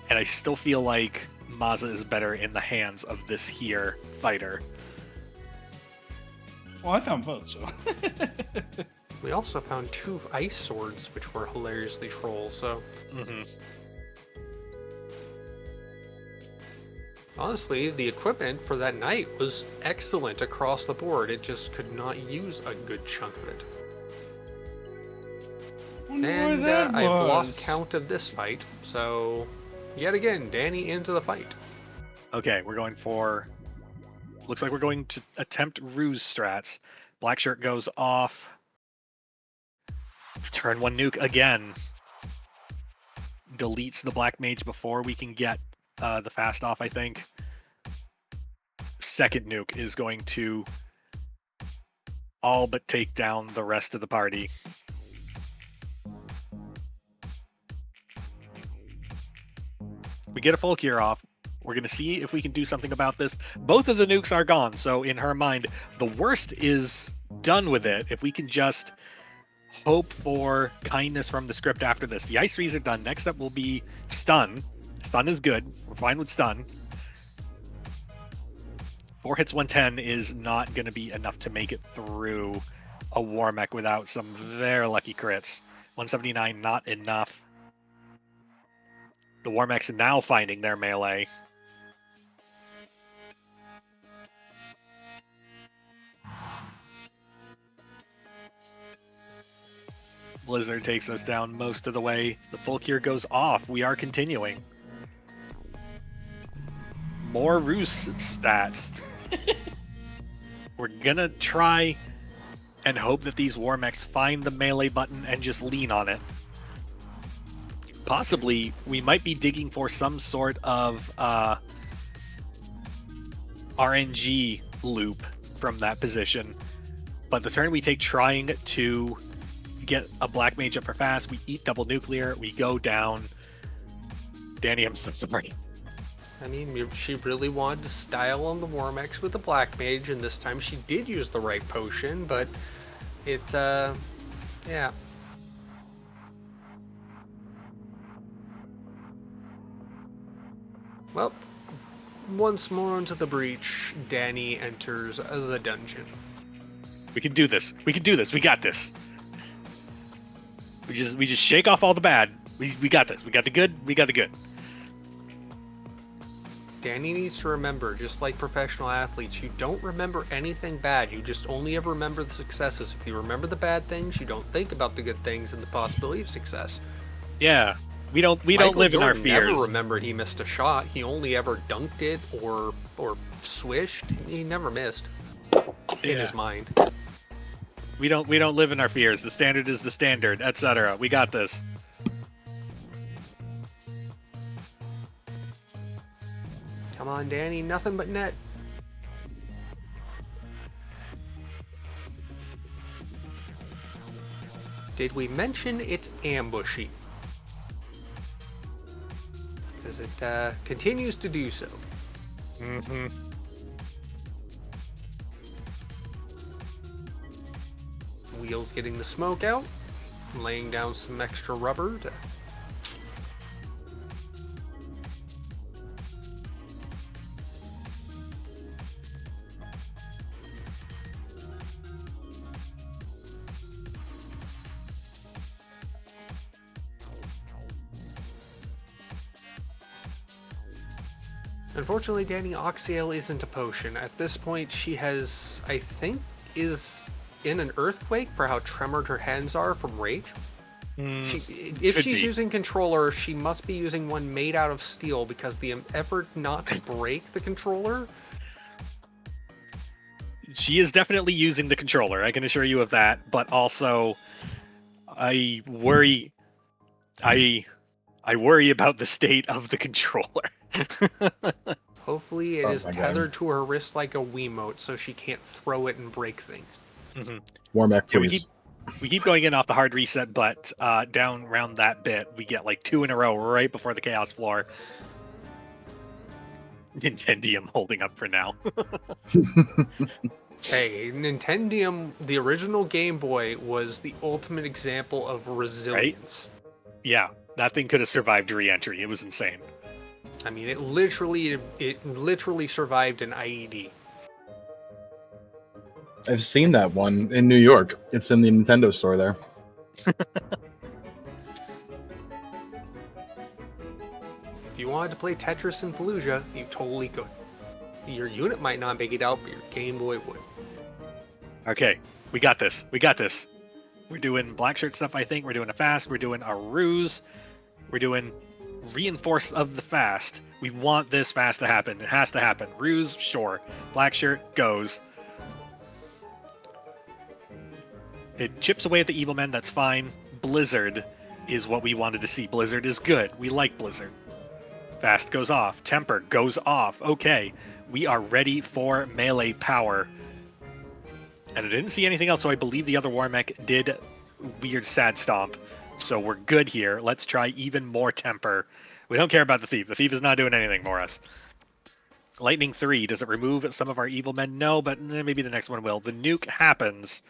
And I still feel like Maza is better in the hands of this here fighter. Well, I found both, so. We also found 2 ice swords, which were hilariously troll, so... Honestly, the equipment for that night was excellent across the board. It just could not use a good chunk of it. And I've lost count of this fight, so yet again, Danny into the fight. Okay, we're going for... Looks like we're going to attempt ruse strats. Black shirt goes off. Turn 1 nuke again. Deletes the black mage before we can get the fast off, I think. Second nuke is going to all but take down the rest of the party. We get a full cure off. We're going to see if we can do something about this. Both of the nukes are gone, so in her mind, the worst is done with it. If we can just hope for kindness from the script after this. The ice threes are done. Next up will be stun. Stun is good. We're fine with stun. 4 hits 110 is not going to be enough to make it through a War Mech without some very lucky crits. 179 not enough. The War Mechs now finding their melee. Blizzard takes us down most of the way. The full cure goes off. We are continuing. More ruse stats. We're gonna try and hope that these War Mechs find the melee button and just lean on it. Possibly, we might be digging for some sort of RNG loop from that position. But the turn we take trying to get a black mage up for fast, we eat double nuclear, we go down. Danny, I'm so sorry. I mean, she really wanted to style on the War Mechs with the black mage, and this time she did use the right potion, but it, yeah. Well, once more into the breach, Danny enters the dungeon. We can do this. We can do this. We got this. We just shake off all the bad. We got this. We got the good. We got the good. Danny needs to remember, just like professional athletes, you don't remember anything bad. You just only ever remember the successes. If you remember the bad things, you don't think about the good things and the possibility of success. Yeah. We don't live in our Jordan fears. Never remembered he missed a shot. He only ever dunked it or swished. He never missed in his mind. We don't live in our fears. The standard is the standard, etc. We got this. Come on, Danny, nothing but net. Did we mention it's ambushy? Because it continues to do so. Mm-hmm. Wheels getting the smoke out, laying down some extra rubber to... Unfortunately, Danny, Oxyale isn't a potion. At this point, she has, I think, is in an earthquake for how tremored her hands are from rage. If should she's be. using controller, she must be using one made out of steel because the effort not to break the controller. She is definitely using the controller, I can assure you of that, but also I worry I worry about the state of the controller. Hopefully, it Oh is my God. tethered to her wrist like a Wiimote, so she can't throw it and break things. Warmack, Yeah, we please. we keep going in off the hard reset, but down around that bit, we get like 2 in a row right before the Chaos Floor. Nintendium holding up for now. Hey, Nintendium, the original Game Boy, was the ultimate example of resilience. Yeah, that thing could have survived re-entry. It was insane. I mean, it literally survived an IED. I've seen that one in New York. It's in the Nintendo store there. If you wanted to play Tetris in Fallujah, you totally could. Your unit might not make it out, but your Game Boy would. Okay, we got this. We got this. We're doing black shirt stuff, I think. We're doing a fast. We're doing a ruse. We're doing reinforce of the fast. We want this fast to happen. It has to happen. Ruse, sure. Black shirt goes. It chips away at the evil men. That's fine. Blizzard is what we wanted to see. Blizzard is good. We like Blizzard. Fast goes off. Temper goes off. Okay, we are ready for melee power. And I didn't see anything else, so I believe the other Warmech did weird sad stomp. So we're good here. Let's try even more temper. We don't care about the thief. The thief is not doing anything for us. Lightning 3, does it remove some of our evil men? No, but maybe the next one will. The nuke happens,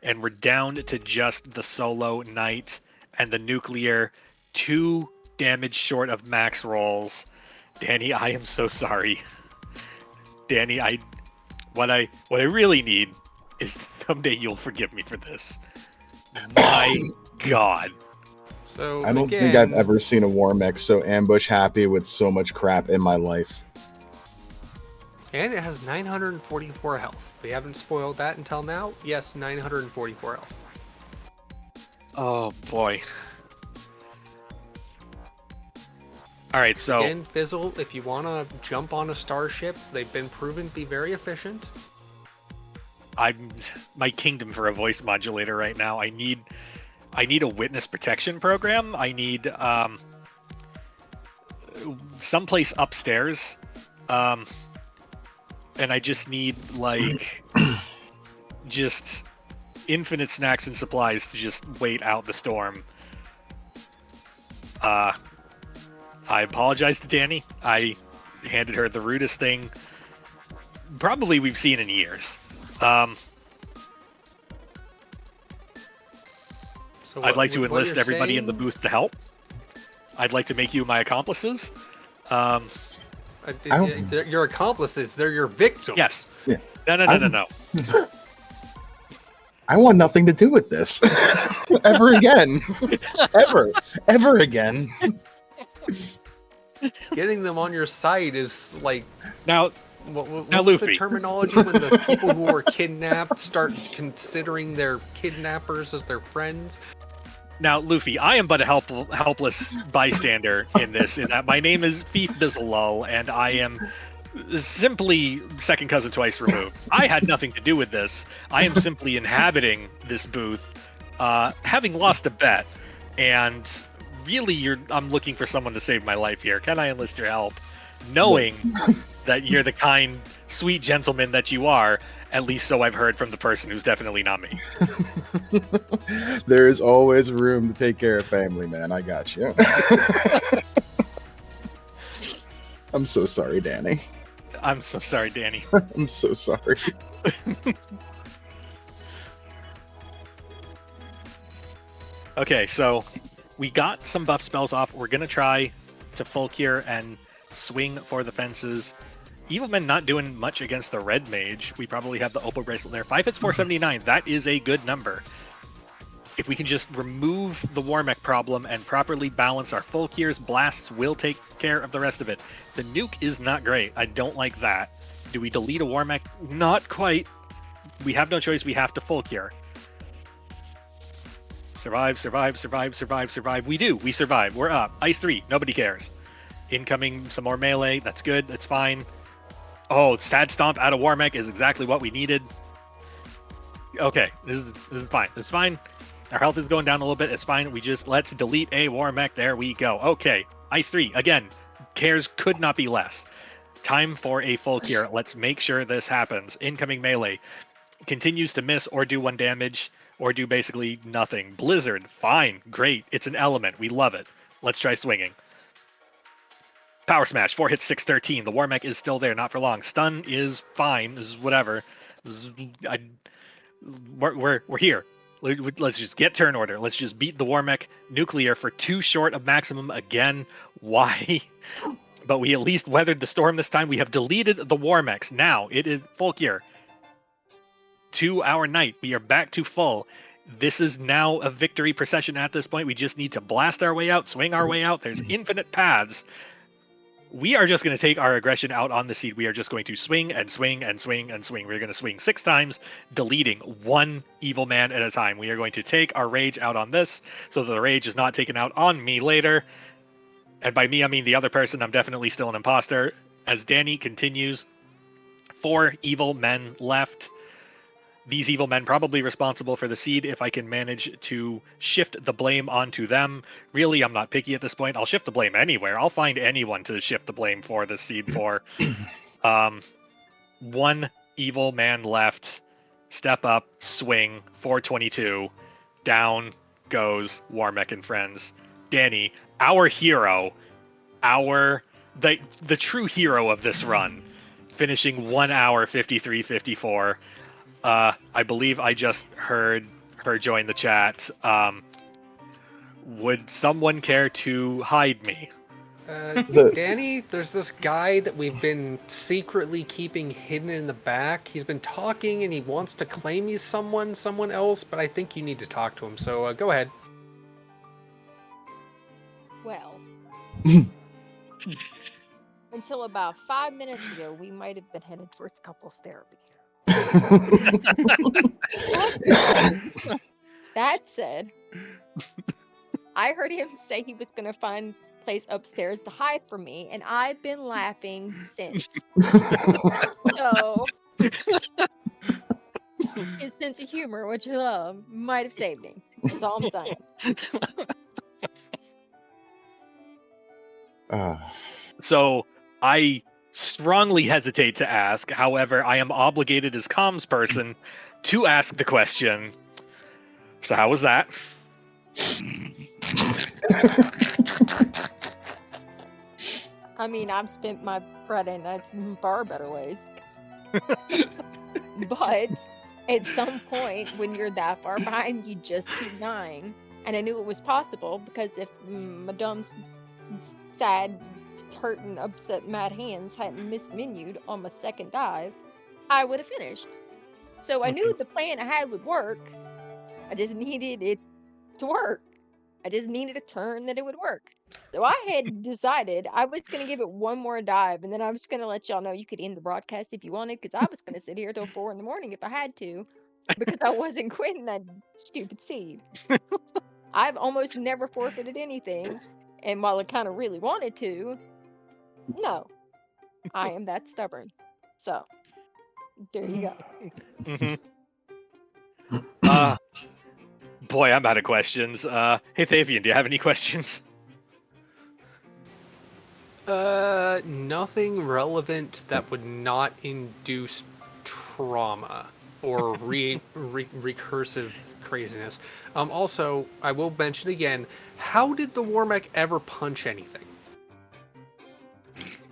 and we're down to just the solo knight and the nuclear. 2 damage short of max rolls. Danny, I am so sorry. Danny, what I really need is someday you'll forgive me for this. My God. So I don't think I've ever seen a Warmech so ambush happy with so much crap in my life. And it has 944 health. We haven't spoiled that until now. Yes, 944 health. Oh boy. All right, so Again, Fizzle, if you want to jump on a starship, they've been proven to be very efficient. I'm my kingdom for a voice modulator right now. I need a witness protection program. I need someplace upstairs. And I just need like just infinite snacks and supplies to just wait out the storm. I apologize to Danny. I handed her the rudest thing probably we've seen in years. So I'd like to what enlist you're everybody in the saying- booth to help. I'd like to make you my accomplices. They're your accomplices. They're your victims. Yes. Yeah. No. I want nothing to do with this ever again. ever again. Getting them on your side is like Now, what's Now, the Luffy. terminology when the people who were kidnapped start considering their kidnappers as their friends? Luffy, I am but a helpless bystander in this, in that my name is Thief Bizzlelul, and I am simply second cousin twice removed. I had nothing to do with this. I am simply inhabiting this booth, having lost a bet, and really I'm looking for someone to save my life here. Can I enlist your help? Knowing that you're the kind, sweet gentleman that you are, at least so I've heard from the person who's definitely not me. There is always room to take care of family, man. I got you. I'm so sorry, Danny. I'm so sorry, Danny. I'm so sorry. Okay, so we got some buff spells off. We're going to try to full cure and swing for the fences. Evil Men not doing much against the red mage. We probably have the Opal bracelet there. 5 hits, 479. That is a good number. If we can just remove the Warmech problem and properly balance our full cures, blasts will take care of the rest of it. The nuke is not great. I don't like that. Do we delete a Warmech? Not quite. We have no choice. We have to full cure. Survive, survive, survive, survive, survive. We do. We survive. We're up. Ice 3. Nobody cares. Incoming some more melee. That's good. That's fine. Oh, Sad Stomp out of Warmech is exactly what we needed. Okay, this is fine. It's fine. Our health is going down a little bit. It's fine. Let's delete a Warmech. There we go. Okay, Ice 3. Again, cares could not be less. Time for a full cure. Let's make sure this happens. Incoming melee. Continues to miss or do 1 damage or do basically nothing. Blizzard. Fine. Great. It's an element. We love it. Let's try swinging. Power Smash. 4 hits, 613. The Warmech is still there. Not for long. Stun is fine. This is whatever. We're here. Let's just get turn order. Let's just beat the Warmech nuclear for 2 short of maximum again. Why? But we at least weathered the storm this time. We have deleted the Warmechs. Now it is full cure. To our night. We are back to full. This is now a victory procession at this point. We just need to blast our way out, swing our way out. There's infinite paths. We are just going to take our aggression out on the seed. We are just going to swing and swing and swing and swing. We're going to swing 6 times, deleting 1 evil man at a time. We are going to take our rage out on this so that the rage is not taken out on me later. And by me, I mean the other person. I'm definitely still an imposter. As Danny continues, 4 evil men left. These evil men probably responsible for the seed if I can manage to shift the blame onto them. Really, I'm not picky at this point. I'll shift the blame anywhere. I'll find anyone to shift the blame for the seed for. 1 evil man left. Step up, swing, 422. Down goes Warmech and friends. Danny, our hero, the true hero of this run, finishing 1 hour 53:54. I believe I just heard her join the chat. Would someone care to hide me? Danny, there's this guy that we've been secretly keeping hidden in the back. He's been talking and he wants to claim he's someone else, but I think you need to talk to him. So go ahead. Well, until about 5 minutes ago, we might have been headed towards couples therapy. That said, I heard him say he was going to find a place upstairs to hide from me, and I've been laughing since. So, his sense of humor, which I love, might have saved him. That's all I'm saying. So, I strongly hesitate to ask. However, I am obligated as comms person to ask the question. So how was that? I mean, I've spent my Friday nights in far better ways. But at some point, when you're that far behind, you just keep dying. And I knew it was possible because if my dumb, sad, hurting, upset, mad hands hadn't mismenued on my second dive, I would have finished. So I knew the plan I had would work. I just needed it to work. I just needed a turn that it would work. So I had decided I was going to give it 1 more dive, and then I was going to let y'all know you could end the broadcast if you wanted, because I was going to sit here till 4 in the morning if I had to, because I wasn't quitting that stupid seed. I've almost never forfeited anything, and while I kind of really wanted to, no, I am that stubborn. So, there you go. Boy, I'm out of questions. Hey, Thavian, do you have any questions? Nothing relevant that would not induce trauma or recursive craziness. Also, I will mention again, how did the Warmech ever punch anything?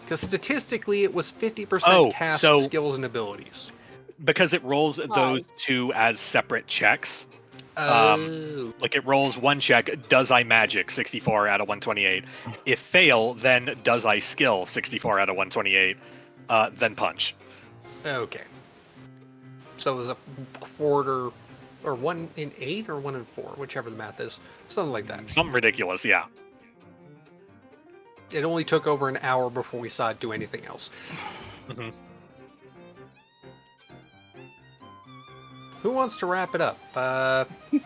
Because statistically, it was 50% cast skills and abilities. Because it rolls those 2 as separate checks. Like it rolls 1 check, does I magic 64 out of 128. If fail, then does I skill 64 out of 128, then punch. Okay. So it was a quarter or 1 in 8 or 1 in 4, whichever the math is, something like that. Something ridiculous, yeah. It only took over an hour before we saw it do anything else. hmm Who wants to wrap it up?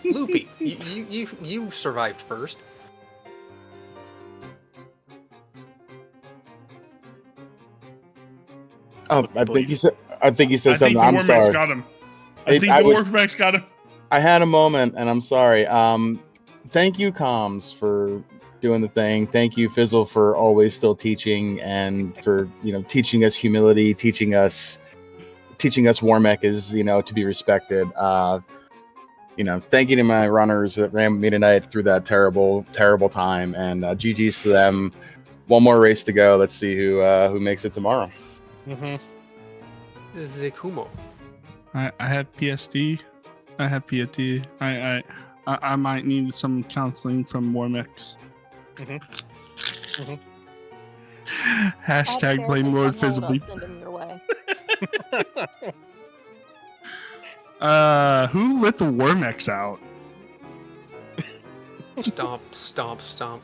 Luffy, you survived first. Oh, I think Please. you said. I think you said I think something. the I'm War Mechs sorry. got him. I It- think I the was- War Mechs got him. I had a moment, and I'm sorry. Thank you, Comms, for doing the thing. Thank you, Fizzle, for always still teaching and for teaching us humility, teaching us Warmech is to be respected. Thank you to my runners that ran with me tonight through that terrible, terrible time, and GG's to them. One more race to go. Let's see who makes it tomorrow. hmm Zikumo. I have PSD. I have PFT. I might need some counseling from Warmix. Mhm. Mhm. Hashtag blame Lord I'll Fizzlebeef. send him your way. Who let the Warmix out? Stomp, stomp, stomp.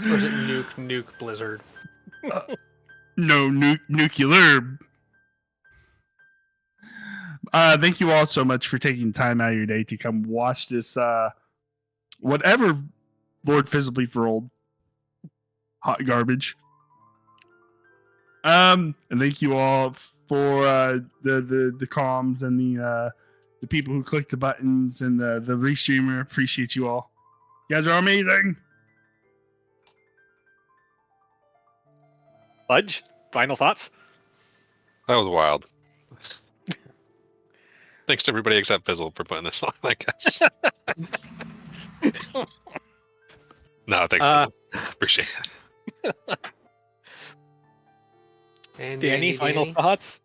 Or is it nuke, blizzard? No, nuclear. Thank you all so much for taking time out of your day to come watch this. Whatever Lord Fizzlebeef rolled, hot garbage. And thank you all for the comms and the people who clicked the buttons and the restreamer. Appreciate you all. You guys are amazing. Fudge, final thoughts? That was wild. Thanks to everybody except Fizzle for putting this on, I guess. No, thanks, Fizzle. Appreciate it. And Danny, final thoughts?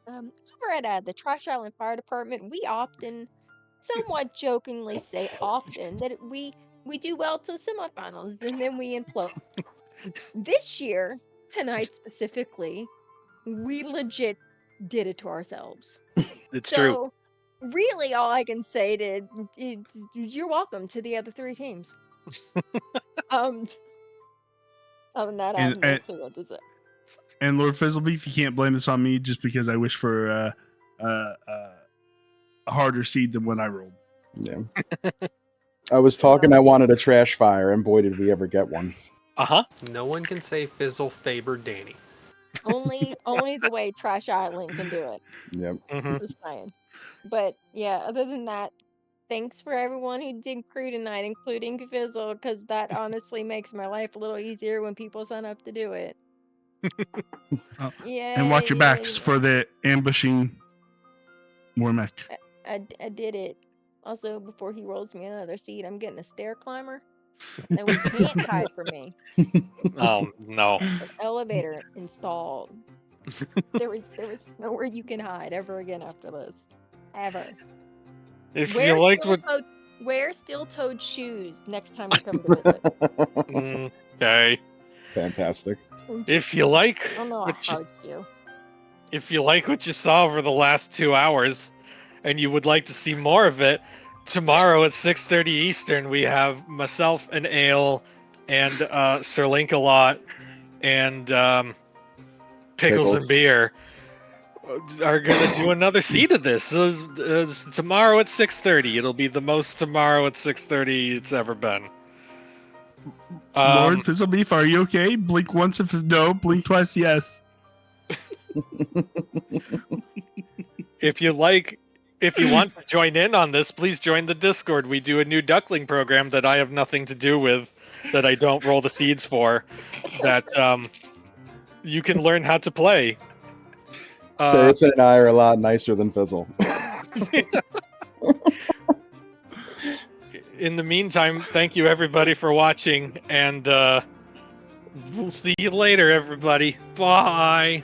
Over at the Trash Island Fire Department, we often, somewhat jokingly, say often that we do well till semifinals and then we implode. This year, tonight specifically, we legit did it to ourselves. It's true. So, really, all I can say to you're welcome to the other 3 teams. Other than that, I have no clue what to say. And Lord Fizzlebeef, you can't blame this on me just because I wish for a harder seed than when I rolled. Yeah. I was talking. I wanted a trash fire, and boy, did we ever get one. Uh-huh. No one can say Fizzle favored Danny. Only the way Trash Island can do it. Yep. hmm Just saying. But yeah, other than that, thanks for everyone who did crew tonight, including Fizzle, because that honestly makes my life a little easier when people sign up to do it. Oh, Yeah. and watch your backs for the ambushing Warmech. I did it. Also, before he rolls me another seat, I'm getting a stair climber. And we can't hide from me. Oh, no. An elevator installed. There was nowhere you can hide ever again after this. Ever. If you like what... Wear steel-toed shoes next time you come to visit. Okay. Fantastic. If you like I don't know what how hard you. if you like what you saw over the last 2 hours and you would like to see more of it, tomorrow at 6:30 Eastern we have myself and Ale and Sir Link-a-Lot and Pickles and Beer are gonna do another seed of this. Tomorrow at 6:30. It'll be the most tomorrow at 6:30 it's ever been. Lord Fizzlebeef, are you okay? Blink once if no, blink twice yes. If you want to join in on this, please join the Discord. We do a new duckling program that I have nothing to do with, that I don't roll the seeds for, that you can learn how to play. Saracen and I are a lot nicer than Fizzle. In the meantime, thank you everybody for watching, and we'll see you later, everybody. Bye.